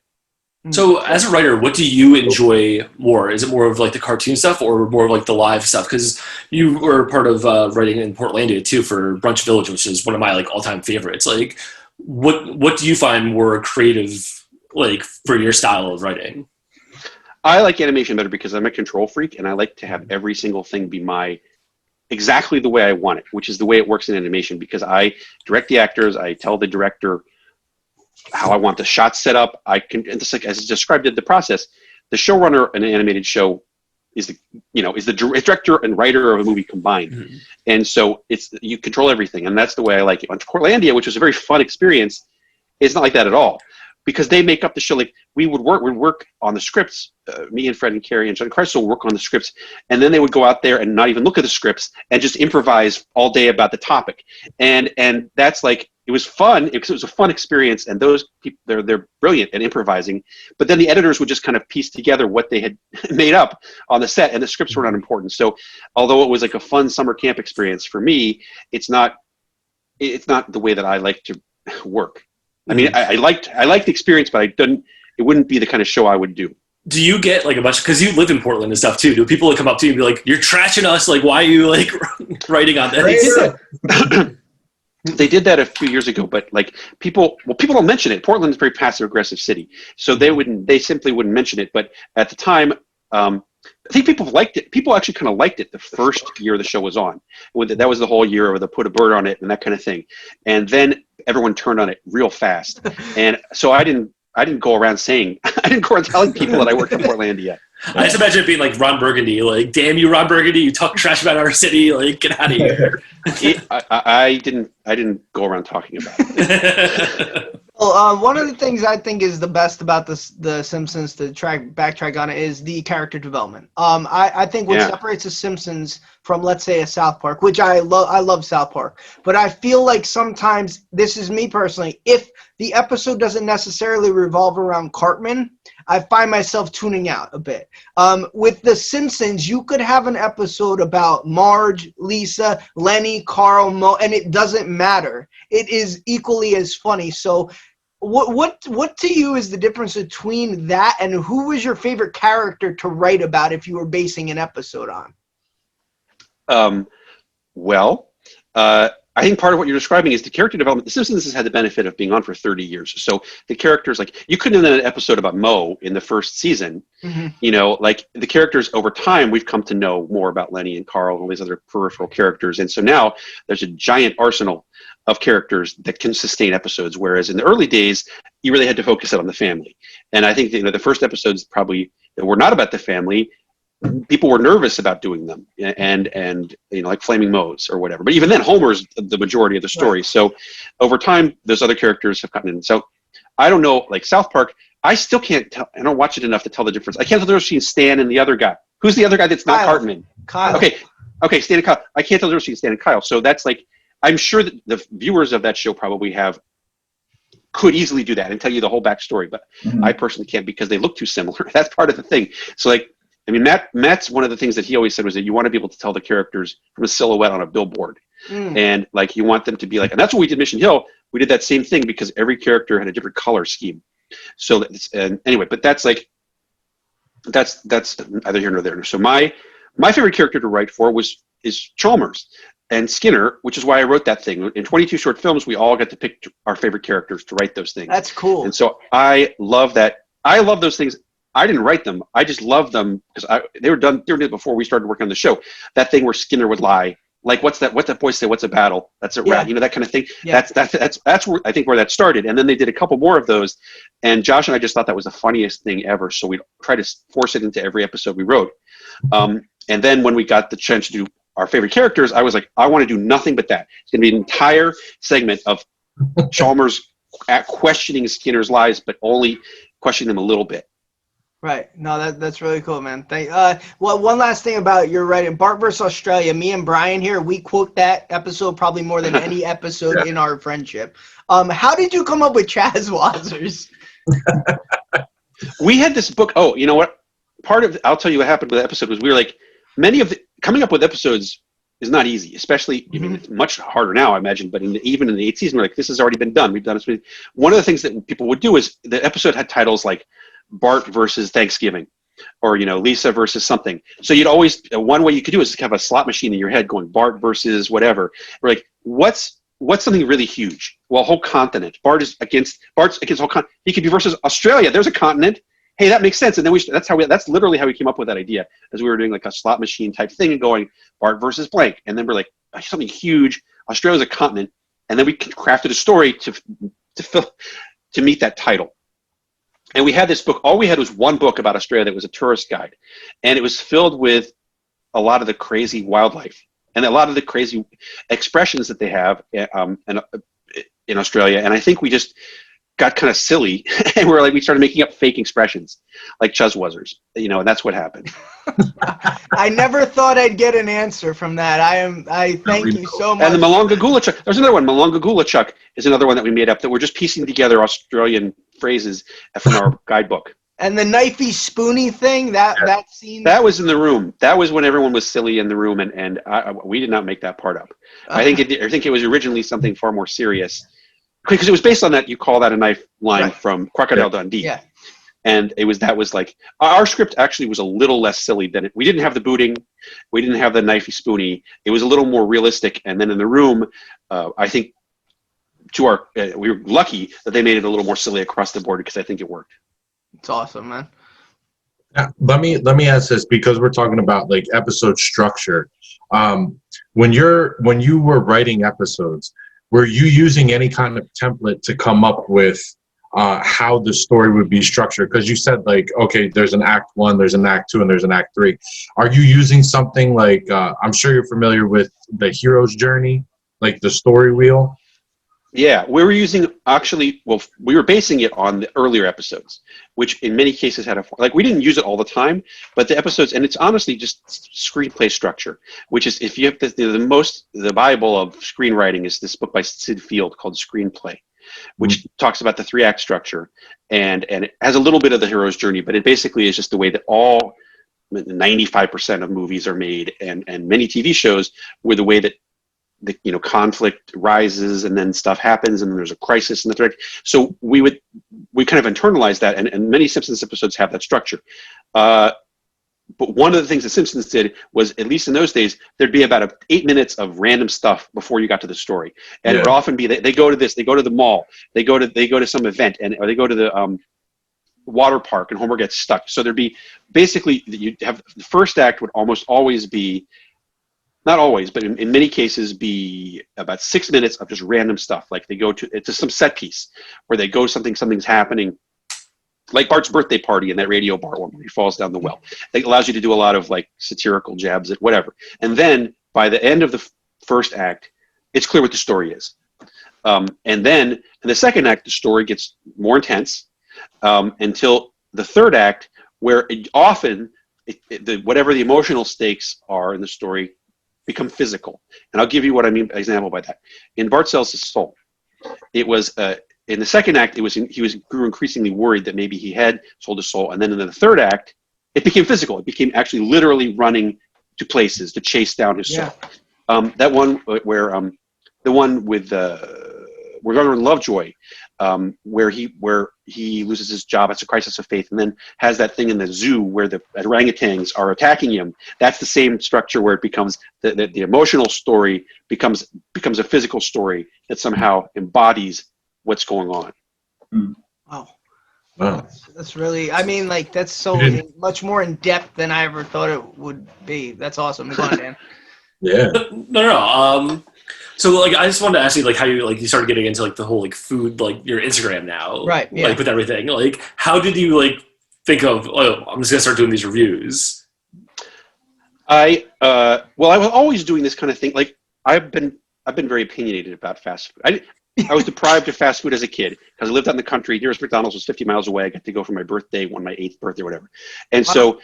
So as a writer, what do you enjoy more? Is it more of like the cartoon stuff or more of like the live stuff? Because you were part of writing in Portlandia too for Brunch Village, which is one of my like all-time favorites. Like what do you find more creative like for your style of writing? I like animation better because I'm a control freak, and I like to have every single thing be exactly the way I want it, which is the way it works in animation, because I direct the actors, I tell the director how I want the shot set up. I can, and just like as described in the process, the showrunner in an animated show is the director and writer of a movie combined, and so you control everything, and that's the way I like it. On Portlandia, which was a very fun experience, it's not like that at all, because they make up the show. Like we'd work on the scripts. Me and Fred and Carrie and John Carson would work on the scripts, and then they would go out there and not even look at the scripts and just improvise all day about the topic. And that's like, it was fun because it was a fun experience, and those people, they're brilliant at improvising. But then the editors would just kind of piece together what they had made up on the set, and the scripts were not important. So although it was like a fun summer camp experience for me, it's not the way that I like to work. I mean, I liked the experience, but it wouldn't be the kind of show I would do. Do you get like a bunch, because you live in Portland and stuff too, do people come up to you and be like, you're trashing us, like why are you like writing on that? They did that a few years ago, but like people don't mention it. Portland is a very passive aggressive city, so they simply wouldn't mention it. But at the time, I think people liked it. People actually kind of liked it the first year the show was on. That was the whole year of the put a bird on it and that kind of thing. And then everyone turned on it real fast. And so I didn't go around telling people that I worked in Portlandia. I just imagine it being like Ron Burgundy, like, damn you, Ron Burgundy, you talk trash about our city, like, get out of here. I didn't go around talking about it. Well, one of the things I think is the best about the Simpsons, to backtrack on it, is the character development. I think what separates the Simpsons from, let's say, a South Park, which I love South Park, but I feel like sometimes, this is me personally, if the episode doesn't necessarily revolve around Cartman, I find myself tuning out a bit. With the Simpsons, you could have an episode about Marge, Lisa, Lenny, Carl, Mo, and it doesn't matter. It is equally as funny. So what to you is the difference between that, and who was your favorite character to write about if you were basing an episode on? I think part of what you're describing is the character development. The Simpsons has had the benefit of being on for 30 years. So the characters, like, you couldn't have done an episode about Mo in the first season. You know, like, the characters over time, we've come to know more about Lenny and Carl and all these other peripheral characters. And so now there's a giant arsenal of characters that can sustain episodes. Whereas in the early days, you really had to focus it on the family. And I think that, the first episodes probably that were not about the family, people were nervous about doing them, and like Flaming Moe's or whatever. But even then, Homer's the majority of the story. Right. So over time, those other characters have gotten in. So I don't know, like South Park, I still can't tell. I don't watch it enough to tell the difference. I can't tell the difference between Stan and the other guy. Who's the other guy that's not Cartman? Kyle. Okay, Stan and Kyle. I can't tell the difference between Stan and Kyle. So that's like, I'm sure that the viewers of that show probably could easily do that and tell you the whole backstory, but I personally can't, because they look too similar. That's part of the thing. So, like, I mean, Matt's one of the things that he always said was that you want to be able to tell the characters from a silhouette on a billboard. And, like, you want them to be like, and that's what we did Mission Hill. We did that same thing because every character had a different color scheme. So, anyway, but that's neither here nor there. So my favorite character to write for is Chalmers and Skinner, which is why I wrote that thing. In 22 short films, we all got to pick our favorite characters to write those things. That's cool. And so I love that. I love those things. I didn't write them. I just love them because they were done before we started working on the show. That thing where Skinner would lie, like, what's that boy say? What's a battle? That's a rat. You know, that kind of thing. Yeah. That's where I think where that started. And then they did a couple more of those. And Josh and I just thought that was the funniest thing ever. So we try to force it into every episode we wrote. And then when we got the chance to do our favorite characters, I was like, I want to do nothing but that. It's going to be an entire segment of Chalmers questioning Skinner's lies, but only questioning them a little bit. Right. No, that's really cool, man. Well, one last thing about your writing, Bart vs. Australia. Me and Brian here, we quote that episode probably more than any episode in our friendship. How did you come up with Chaz Wazers? We had this book. Oh, you know what? I'll tell you what happened with the episode was we were like, coming up with episodes is not easy, especially, I mean, it's much harder now, I imagine, but even in the 8th season, we're like, this has already been done. We've done it. One of the things that people would do is the episode had titles like Bart versus Thanksgiving, or, Lisa versus something. So you'd always, one way you could do is have a slot machine in your head going Bart versus whatever. We're like, what's something really huge? Well, a whole continent. Bart's against whole continent. He could be versus Australia. There's a continent. Hey, that makes sense. And then that's literally how we came up with that idea, as we were doing like a slot machine type thing and going Bart versus blank. And then we're like, something huge. Australia's a continent. And then we crafted a story to meet that title. And we had this book. All we had was one book about Australia that was a tourist guide. And it was filled with a lot of the crazy wildlife and a lot of the crazy expressions that they have in Australia. And I think we just got kind of silly, and we started making up fake expressions like Chuzzwuzzers, and that's what happened. I never thought I'd get an answer from that. I thank you so much. And the Malongagulachuk, there's another one. Malongagulachuk is another one that we made up that we're just piecing together Australian phrases from our guidebook. And the knifey spoony thing, that scene. That was in the room. That was when everyone was silly in the room, and we did not make that part up. I think it was originally something far more serious. Because it was based on that "you call that a knife" line from Crocodile Dundee. Yeah. And that was like, our script actually was a little less silly than it. We didn't have the booting, we didn't have the knifey spoony. It was a little more realistic. And then in the room, I think we were lucky that they made it a little more silly across the board, because I think it worked. It's awesome, man. Now, let me ask this, because we're talking about like episode structure. When you were writing episodes, were you using any kind of template to come up with how the story would be structured? Because you said, like, okay, there's an act 1, there's an act 2, and there's an act 3. Are you using something like, I'm sure you're familiar with the hero's journey, like the story wheel? Yeah, we were using we were basing it on the earlier episodes, which in many cases had we didn't use it all the time, but the episodes, and it's honestly just screenplay structure, which is, if you have the Bible of screenwriting is this book by Sid Field called Screenplay, which talks about the 3-act structure, and it has a little bit of the hero's journey, but it basically is just the way that all 95% of movies are made, and many TV shows, were the way that the conflict rises and then stuff happens and then there's a crisis in the thread. So we kind of internalize that, and many Simpsons episodes have that structure. But one of the things the Simpsons did was, at least in those days, there'd be about 8 minutes of random stuff before you got to the story, and it would often be they go to this, they go to the mall, they go to some event, or they go to the water park, and Homer gets stuck. So there'd be basically, you have the first act would almost always be, not always, but in many cases, be about 6 minutes of just random stuff. Like they go to some set piece where they go something's happening, like Bart's birthday party in that radio bar where he falls down the well. It allows you to do a lot of satirical jabs at whatever. And then by the end of the first act, it's clear what the story is. And then in the second act, the story gets more intense until the third act, where whatever the emotional stakes are in the story become physical. And I'll give you what I mean example by that. In Bart Sells His Soul, it was in the second act, he grew increasingly worried that maybe he had sold his soul, and then in the third act, it became physical. It became actually literally running to places to chase down his soul. That one where the one with We're Going to Lovejoy, where he loses his job. It's a crisis of faith, and then has that thing in the zoo where the orangutans are attacking him. That's the same structure where it becomes the emotional story becomes a physical story that somehow embodies what's going on. Wow. That's really, I mean, that's so much more in depth than I ever thought it would be. That's awesome. Go on, Dan. Yeah. No. So I just wanted to ask you how you started getting into the whole food, your Instagram now, right? Yeah. With everything, how did you think of, I'm just gonna start doing these reviews? I was always doing this kind of thing. I've been very opinionated about fast food. I was deprived of fast food as a kid because I lived out in the country. Nearest McDonald's was 50 miles away. I got to go for my birthday, my 8th birthday, whatever. And so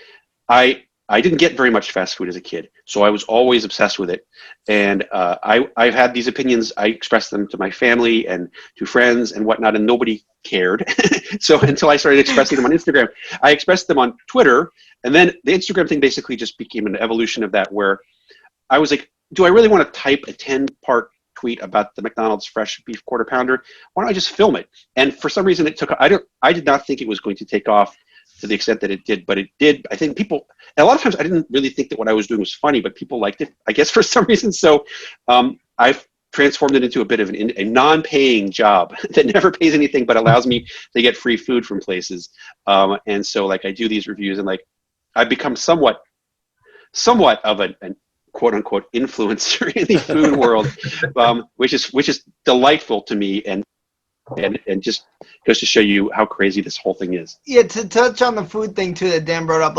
I didn't get very much fast food as a kid, so I was always obsessed with it. And I've had these opinions. I expressed them to my family and to friends and whatnot, and nobody cared. So until I started expressing them on Instagram, I expressed them on Twitter, and then the Instagram thing basically just became an evolution of that, where I was like, do I really want to type a 10-part tweet about the McDonald's fresh beef quarter pounder? Why don't I just film it? And for some reason, I did not think it was going to take off to the extent that it did, but it did. I think people, and a lot of times I didn't really think that what I was doing was funny, but people liked it, I guess, for some reason. So I've transformed it into a bit of a non-paying job that never pays anything, but allows me to get free food from places. And so I do these reviews, and I've become somewhat of an quote unquote influencer in the food world, which is delightful to me, and just goes to show you how crazy this whole thing is. Yeah, to touch on the food thing too that Dan brought up,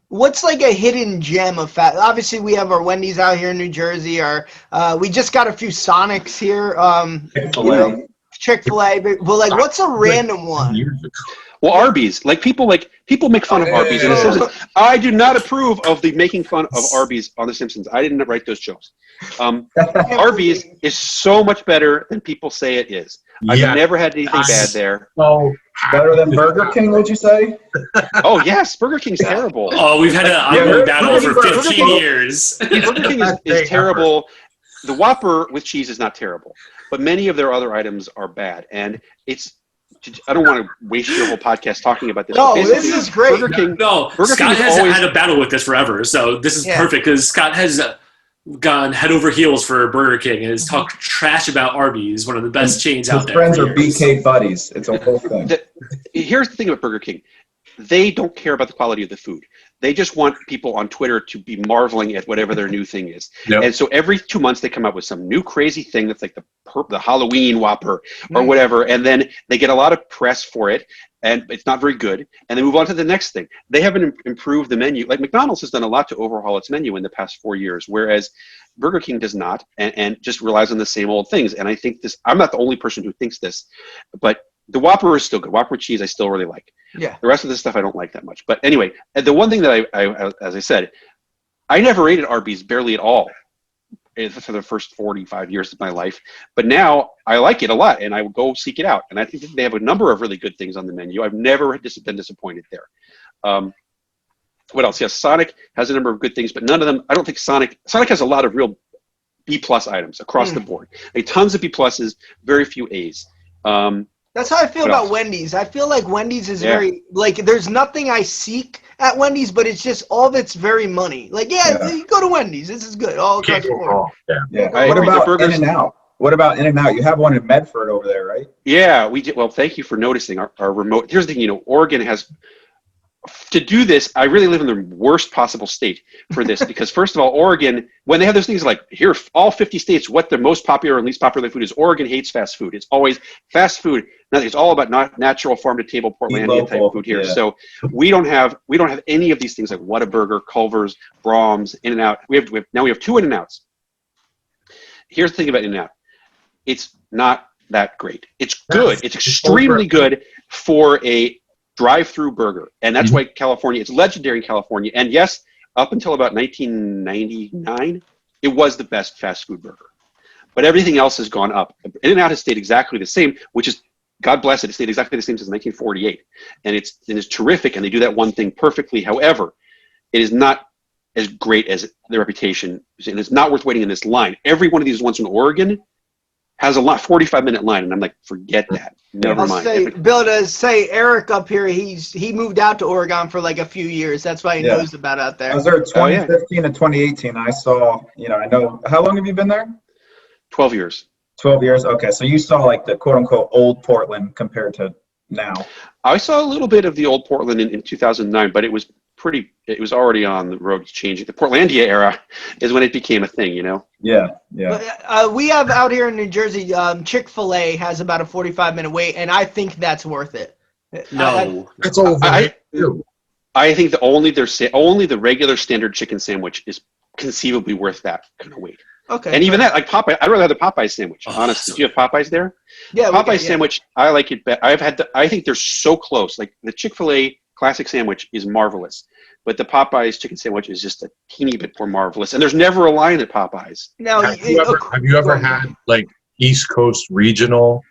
what's a hidden gem of fat? Obviously, we have our Wendy's out here in New Jersey. We just got a few Sonics here. Chick-fil-A. But what's a random one? Well, Arby's. People make fun of Arby's in The Simpsons. I do not approve of the making fun of Arby's on The Simpsons. I didn't write those jokes. Arby's is so much better than people say it is. I've never had anything bad there. So better than Burger King, would you say? Oh yes, Burger King's terrible. Oh, we've had an ongoing battle for 15 years. Burger King is terrible. The Whopper with cheese is not terrible, but many of their other items are bad, and I don't want to waste your whole podcast talking about this. No, this is great. Burger King has had a battle with this forever, so this is perfect because Scott has gone head over heels for Burger King and has talked trash about Arby's, one of the best chains out there. His friends are BK buddies. It's a whole thing. Here's the thing about Burger King. they don't care about the quality of the food. They just want people on Twitter to be marveling at whatever their new thing is. Yep. And so every 2 months they come up with some new crazy thing that's like the Halloween Whopper or whatever, and then they get a lot of press for it, and it's not very good, and they move on to the next thing. They haven't improved the menu. Like McDonald's has done a lot to overhaul its menu in the past 4 years, whereas Burger King does not, and just relies on the same old things. And I think this, I'm not the only person who thinks this, but the Whopper is still good. Whopper cheese I still really like. Yeah. The rest of this stuff I don't like that much. But anyway, the one thing that I as I said, I never ate at Arby's barely at all for the first 45 years of my life. But now I like it a lot, and I would go seek it out. And I think that they have a number of really good things on the menu. I've never been disappointed there. What else? Yes, Sonic has a number of good things, but none of them, I don't think Sonic has a lot of real B+ items across the board. Like tons of B+, very few A's. That's how I feel about Wendy's. I feel like Wendy's is very, like, there's nothing I seek at Wendy's, but it's just all of it's very money. Like, you go to Wendy's. This is good. All across the board. What about In-N-Out? What about In-N-Out? You have one in Medford over there, right? Yeah, we did. Well, thank you for noticing our remote. Here's the thing, Oregon has, to do this, I really live in the worst possible state for this because first of all, Oregon, when they have those things like here, all 50 states, what the most popular and least popular food is, Oregon hates fast food. It's always fast food. It's all about natural farm to table Portlandia type food here. Yeah. So we don't have any of these things like Whataburger, Culver's, Brahms, In-N-Out. Now we have 2 In-N-Outs. Here's the thing about In-N-Out. It's not that great. It's good. It's extremely good for a drive-through burger, and that's why California, it's legendary in California. And yes, up until about 1999, it was the best fast food burger. But everything else has gone up. In-N-Out has stayed exactly the same, which is, God bless it, it stayed exactly the same since 1948. And it's terrific, and they do that one thing perfectly. However, it is not as great as their reputation, and it's not worth waiting in this line. Every one of these ones in Oregon has a 45-minute line, and I'm like, forget that. Never mind. Bill, to say Eric up here, he moved out to Oregon for like a few years. That's why he knows about out there. I was there 2015 to 2018. I saw, I know. How long have you been there? 12 years. 12 years. Okay, so you saw like the quote unquote old Portland compared to now. I saw a little bit of the old Portland in 2009, but it was already on the road to changing. The Portlandia era is when it became a thing, Yeah. But, we have out here in New Jersey, Chick-fil-A has about a 45-minute wait, and I think that's worth it. No, that's all. I think only the regular standard chicken sandwich is conceivably worth that kind of wait. Okay. And even that, like Popeye, I'd rather have the Popeye sandwich. Honestly, do you have Popeyes there? Yeah. Popeye sandwich, I like it better. I think they're so close. Like the Chick-fil-A classic sandwich is marvelous, but the Popeyes chicken sandwich is just a teeny bit more marvelous. And there's never a line at Popeyes. Now, have you ever had like East Coast regional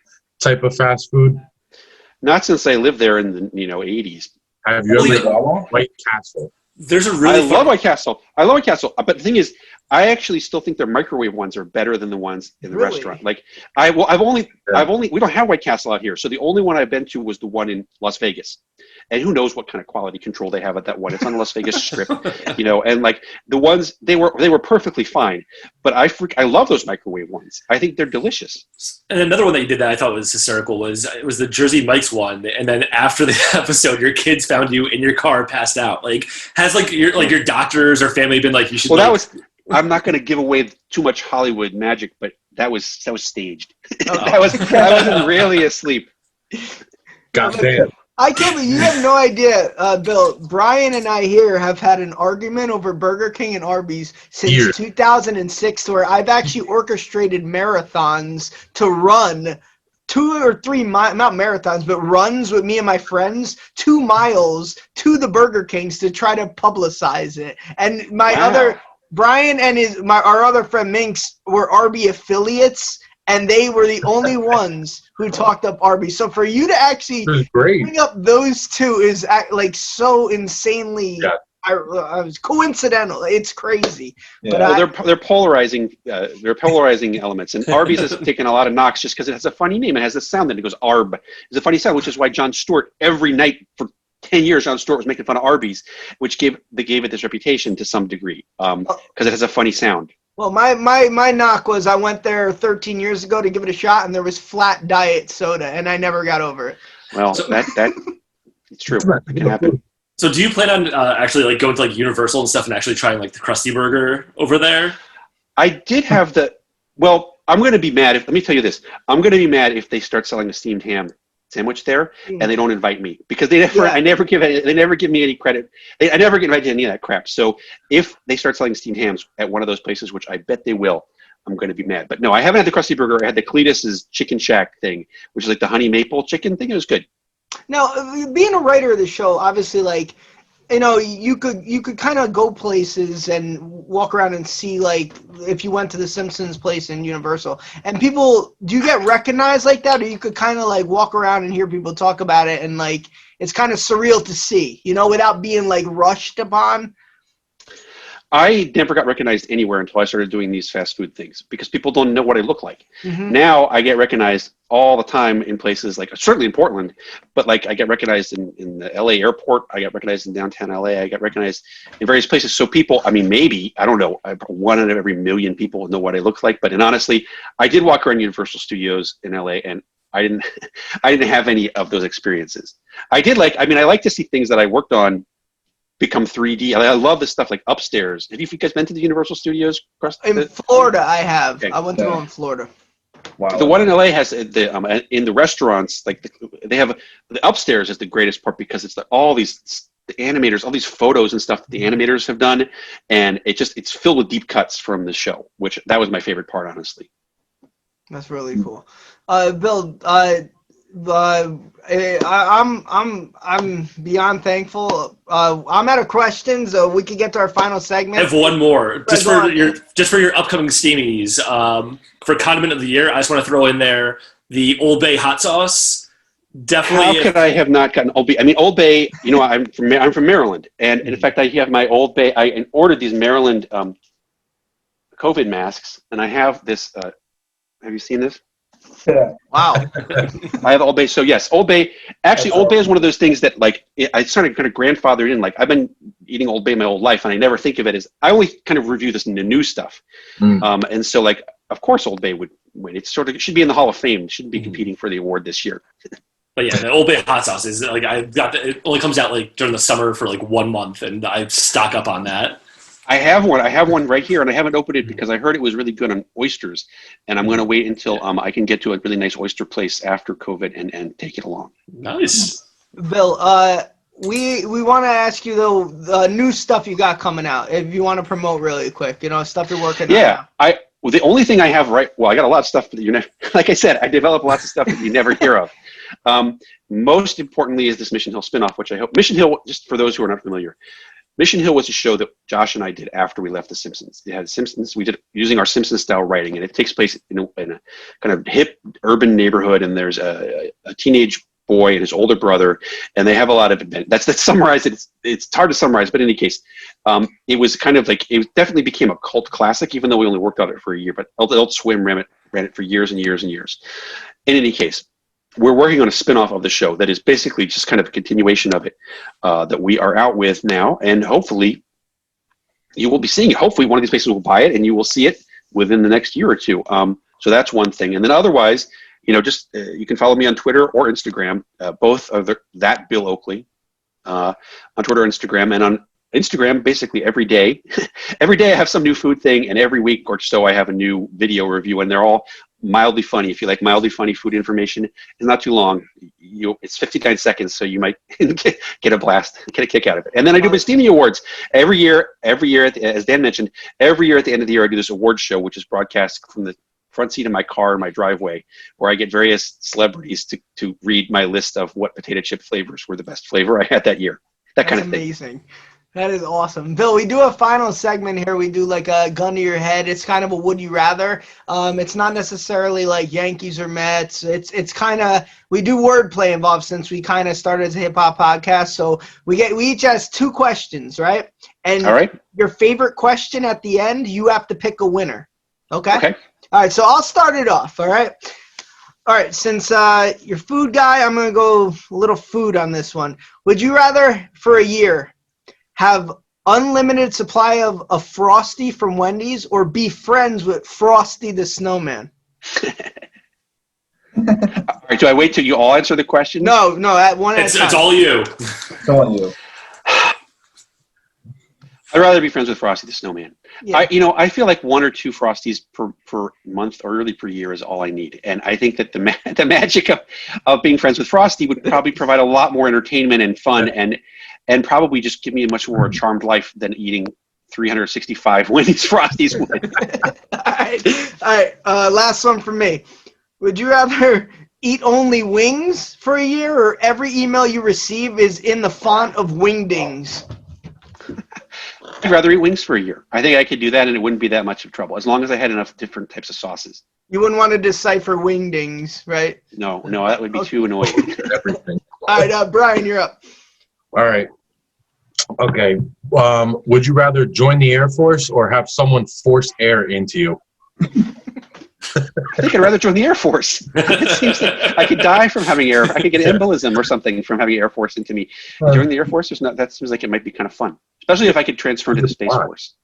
type of fast food? Not since I lived there in the 80s. Have you ever had White Castle? There's a really I love White Castle. But the thing is, I actually still think their microwave ones are better than the ones in the restaurant. Like we don't have White Castle out here, so the only one I've been to was the one in Las Vegas, and who knows what kind of quality control they have at that one. It's on the Las Vegas Strip, and like the ones they were perfectly fine, but I love those microwave ones. I think they're delicious. And another one that you did that I thought was hysterical was the Jersey Mike's one, and then after the episode, your kids found you in your car passed out. Like has your doctors or family been like you should? Well, that was. I'm not going to give away too much Hollywood magic, but that was staged. I wasn't really asleep. God damn. I can't believe you have no idea, Bill. Brian and I here have had an argument over Burger King and Arby's since 2006, where I've actually orchestrated marathons to run 2 or 3 not marathons, but runs with me and my friends, 2 miles to the Burger Kings to try to publicize it. And Brian and our other friend Minx were Arby affiliates, and they were the only ones who talked up Arby. So for you to actually bring up those two is like so insanely I was coincidental. It's crazy. Yeah. But they're polarizing. They're polarizing elements, and Arby's has taken a lot of knocks just because it has a funny name. It has a sound that it goes Arb. It's a funny sound, which is why Jon Stewart every night for 10 years, Jon Stewart was making fun of Arby's, which gave it this reputation to some degree, because it has a funny sound. Well, my knock was I went there 13 years ago to give it a shot, and there was flat diet soda, and I never got over it. Well, It's true. It can happen. So do you plan on actually like going to like Universal and stuff and actually trying like the Krusty Burger over there? I did have well, I'm going to be mad let me tell you this. I'm going to be mad if they start selling a steamed ham sandwich there and they don't invite me, because they never give me any credit. I never get invited to any of that crap. So if they start selling steamed hams at one of those places, which I bet they will, I'm going to be mad. But no, I haven't had the Krusty Burger. I had the Cletus's Chicken Shack thing, which is like the honey maple chicken thing. It was good. Now, being a writer of the show, obviously, like, you know, you could kind of go places and walk around and see, like, if you went to the Simpsons place in Universal, and people, do you get recognized like that, or you could kind of like walk around and hear people talk about it, and like it's kind of surreal to see, you know, without being like rushed upon? I never got recognized anywhere until I started doing these fast food things, because people don't know what I look like. Mm-hmm. Now I get recognized all the time in places like, certainly in Portland, but like I get recognized in the LA airport. I get recognized in downtown LA. I get recognized in various places. So people, I mean, maybe, I don't know, 1 out of every million people know what I look like. But honestly, I did walk around Universal Studios in LA, and I didn't have any of those experiences. I like to see things that I worked on become 3D. I love this stuff like upstairs. Have you guys been to the Universal Studios? In Florida, I have. Okay. I went to go in Florida. Wow. The one in LA has in the restaurants, like they have the upstairs is the greatest part, because it's all these the animators, all these photos and stuff that the animators have done, and it's filled with deep cuts from the show, which that was my favorite part, honestly. That's really cool. Bill, I'm beyond thankful. I'm out of questions. We could get to our final segment. I have one more, just Right, for your upcoming steamies. For condiment of the year, I just want to throw in there the Old Bay hot sauce. Definitely. How could I have not gotten Old Bay? I mean, Old Bay. You know, I'm from Maryland, and in fact, I have my Old Bay. I ordered these Maryland COVID masks, and I have this. Have you seen this? Yeah. Wow. I have Old Bay. So yes, Old Bay. Actually, Old Bay is one of those things that like I started kind of grandfathered in. Like I've been eating Old Bay my whole life, and I never think of it as. I only kind of review this in the new stuff. And so like, of course, Old Bay would win. It should be in the Hall of Fame. It shouldn't be competing for the award this year. But yeah, the Old Bay hot sauce is like it only comes out like during the summer for like 1 month, and I stock up on that. I have one right here, and I haven't opened it because I heard it was really good on oysters, and I'm going to wait until I can get to a really nice oyster place after COVID and take it along. Nice. Bill, we want to ask you though the new stuff you got coming out. If you want to promote really quick, you know, stuff you're working on. Yeah, the only thing I have I got a lot of stuff that you never. Like I said, I develop lots of stuff that you never hear of. Most importantly is this Mission Hill spinoff, which I hope Mission Hill. Just for those who are not familiar. Mission Hill was a show that Josh and I did after we left The Simpsons. It had Simpsons. We did it using our Simpsons style writing, and it takes place in a kind of hip urban neighborhood. And there's a teenage boy and his older brother, and they have a lot of adventures. That's summarized. It's hard to summarize, but in any case, it was kind of like it definitely became a cult classic, even though we only worked on it for a year. But Adult Swim ran it for years and years and years. In any case, we're working on a spin-off of the show that is basically just kind of a continuation of it that we are out with now, and hopefully you will be seeing it. Hopefully one of these places will buy it and you will see it within the next year or two. So that's one thing. And then otherwise, you know, just you can follow me on Twitter or Instagram. Both are that Bill Oakley on Twitter, Instagram, and on Instagram basically every day. Every day I have some new food thing, and every week or so I have a new video review, and they're all mildly funny. If you like mildly funny food information, it's not too long. It's 59 seconds, so you might get a blast, get a kick out of it. And then I do my Steamy Awards every year. As Dan mentioned, every year at the end of the year I do this award show, which is broadcast from the front seat of my car in my driveway, where I get various celebrities to read my list of what potato chip flavors were the best flavor I had that year. That kind of thing. Amazing. That is awesome. Bill, we do a final segment here. We do like a gun to your head. It's kind of a would you rather. It's not necessarily like Yankees or Mets. It's kind of, we do wordplay involved since we kind of started as a hip hop podcast. So we each ask 2 questions, right? And all right. Your favorite question at the end, you have to pick a winner. Okay? Okay. All right, so I'll start it off, all right? All right, since you're food guy, I'm going to go a little food on this one. Would you rather, for a year, have unlimited supply of a Frosty from Wendy's, or be friends with Frosty the Snowman? All right, do I wait till you all answer the question? No, at one at a time. It's all you. It's all you. I'd rather be friends with Frosty the Snowman. Yeah. I feel like 1 or 2 Frosties per month or really per year is all I need. And I think that the magic of being friends with Frosty would probably provide a lot more entertainment and fun and probably just give me a much more charmed life than eating 365 Wendy's Frosties would. All right. Last one from me. Would you rather eat only wings for a year, or every email you receive is in the font of Wingdings? I'd rather eat wings for a year. I think I could do that, and it wouldn't be that much of trouble as long as I had enough different types of sauces. You wouldn't want to decipher Wingdings, right? No, that would be too annoying. Everything. All right, Brian, you're up. All right. Okay. Would you rather join the Air Force or have someone force air into you? I think I'd rather join the Air Force. It seems like I could die from having air. I could get embolism or something from having Air Force into me. Joining the Air Force that seems like it might be kind of fun, especially if I could transfer to the Space Force.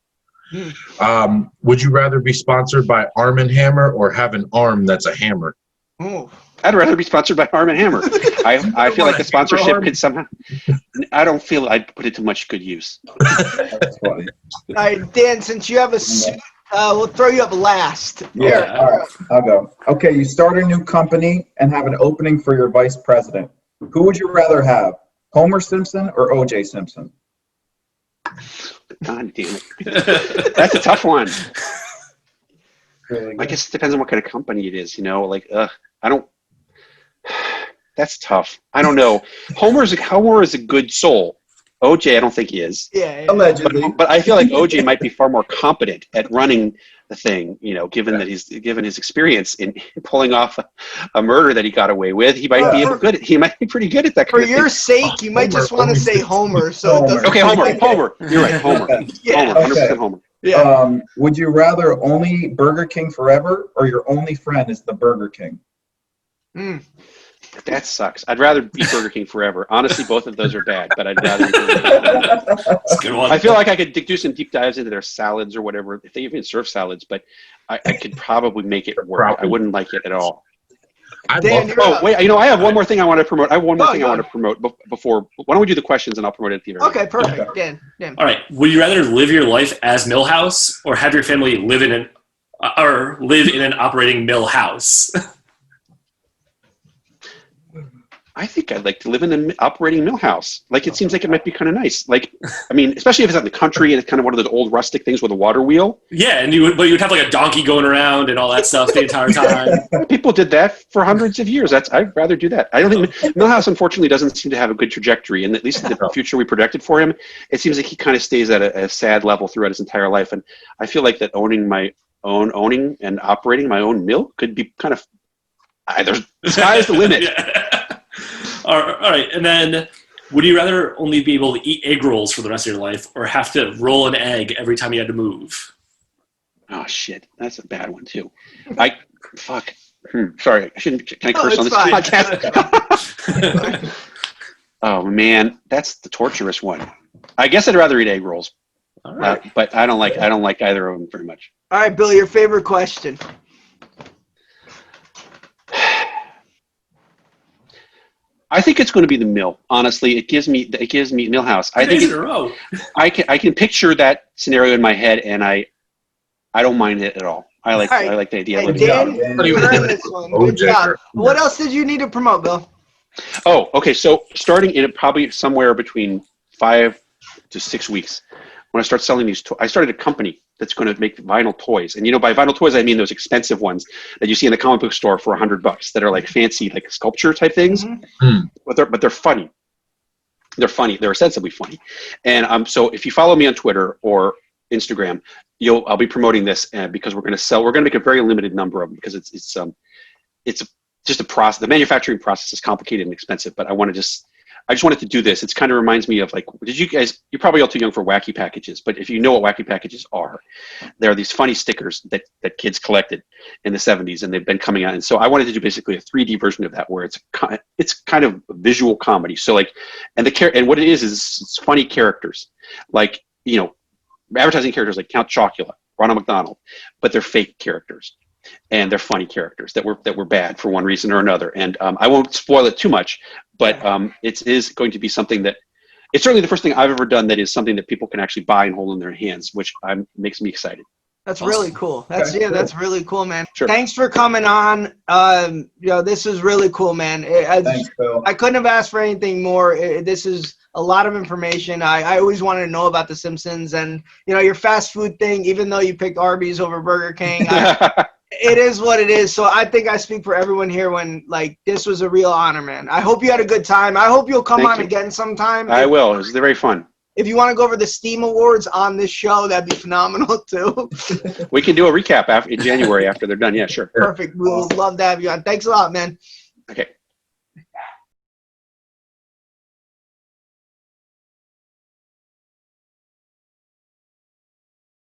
Would you rather be sponsored by Arm & Hammer or have an arm that's a hammer? Ooh. I'd rather be sponsored by Arm & Hammer. I feel like the sponsorship could somehow. I don't feel I'd put it to much good use. That's funny. All right, Dan, since you have a suit, we'll throw you up last. Yeah, all right, I'll go. Okay, you start a new company and have an opening for your vice president. Who would you rather have, Homer Simpson or O.J. Simpson? God damn it. That's a tough one. Really I guess it depends on what kind of company it is, I don't. That's tough. I don't know. Homer is a good soul. OJ, I don't think he is. Yeah. Allegedly. But I feel like OJ might be far more competent at running the thing, given his experience in pulling off a murder that he got away with. He might be pretty good at that For kind of your thing. sake, you might just want to say Homer. So it doesn't Okay, Homer. You're right, Homer. Yeah. Homer, 100% Homer. Yeah. Would you rather only Burger King forever or your only friend is the Burger King? That sucks. I'd rather be Burger King forever. Honestly, both of those are bad, but I'd rather be Burger King forever. That's a good one. I feel like I could do some deep dives into their salads or whatever, if they even serve salads, but I could probably make it work. I wouldn't like it at all. Dan, Wait, I have one more thing I want to promote. I have one more thing I want to promote before. Why don't we do the questions and I'll promote it at the end. Okay, perfect. Dan. All right. Would you rather live your life as Millhouse or have your family live in an operating mill house? I think I'd like to live in an operating mill house. Like, it seems like it might be kind of nice. Like, I mean, especially if it's out in the country and it's kind of one of those old rustic things with a water wheel. Yeah, and you would have like a donkey going around and all that stuff the entire time. People did that for hundreds of years. I'd rather do that. I don't think Millhouse, unfortunately, doesn't seem to have a good trajectory. And at least in the future we projected for him, it seems like he kind of stays at a sad level throughout his entire life. And I feel like that owning and operating my own mill could be kind of, the sky is the limit. Yeah. All right, and then would you rather only be able to eat egg rolls for the rest of your life or have to roll an egg every time you had to move? Oh, shit. That's a bad one, too. Sorry. Can I curse on this podcast? Oh, man. That's the torturous one. I guess I'd rather eat egg rolls. All right. But I don't like either of them very much. All right, Bill, your favorite question. I think it's going to be the mill. Honestly, it gives me Millhouse. I think in a row. I can picture that scenario in my head, and I don't mind it at all. I like the idea. Hey, Dan, you earned this one. Good job. What else did you need to promote, Bill? Oh, okay. So starting in probably somewhere between 5 to 6 weeks, when I start selling these toys, I started a company that's going to make vinyl toys. And by vinyl toys, I mean those expensive ones that you see in the comic book store for $100 that are like fancy, like sculpture type things. Mm-hmm. But they're funny. They're funny. They're ostensibly funny. And so if you follow me on Twitter or Instagram, I'll be promoting this because we're going to make a very limited number of them because it's just a process. The manufacturing process is complicated and expensive, but I just wanted to do this. It kind of reminds me of you're probably all too young for wacky packages, but if you know what wacky packages are, there are these funny stickers that kids collected in the 70s and they've been coming out. And so I wanted to do basically a 3D version of that where it's kind of visual comedy. So and what it is it's funny characters, advertising characters like Count Chocula, Ronald McDonald, but they're fake characters. and they're funny characters that were bad for one reason or another. And I won't spoil it too much, but it is going to be something that it's certainly the first thing I've ever done that is something that people can actually buy and hold in their hands, which makes me excited. That's really cool. That's that's really cool, man. Sure. Thanks for coming on. This is really cool, man. Thanks, Bill. I couldn't have asked for anything more. This is a lot of information. I always wanted to know about The Simpsons, and your fast food thing. Even though you picked Arby's over Burger King, it is what it is. So I think I speak for everyone here when this was a real honor, man. I hope you had a good time. I hope you'll come on again sometime. I will. It was very fun. If you want to go over the Steam Awards on this show, that'd be phenomenal too. We can do a recap in January after they're done. Yeah, sure. Perfect. We'll love to have you on. Thanks a lot, man. Okay.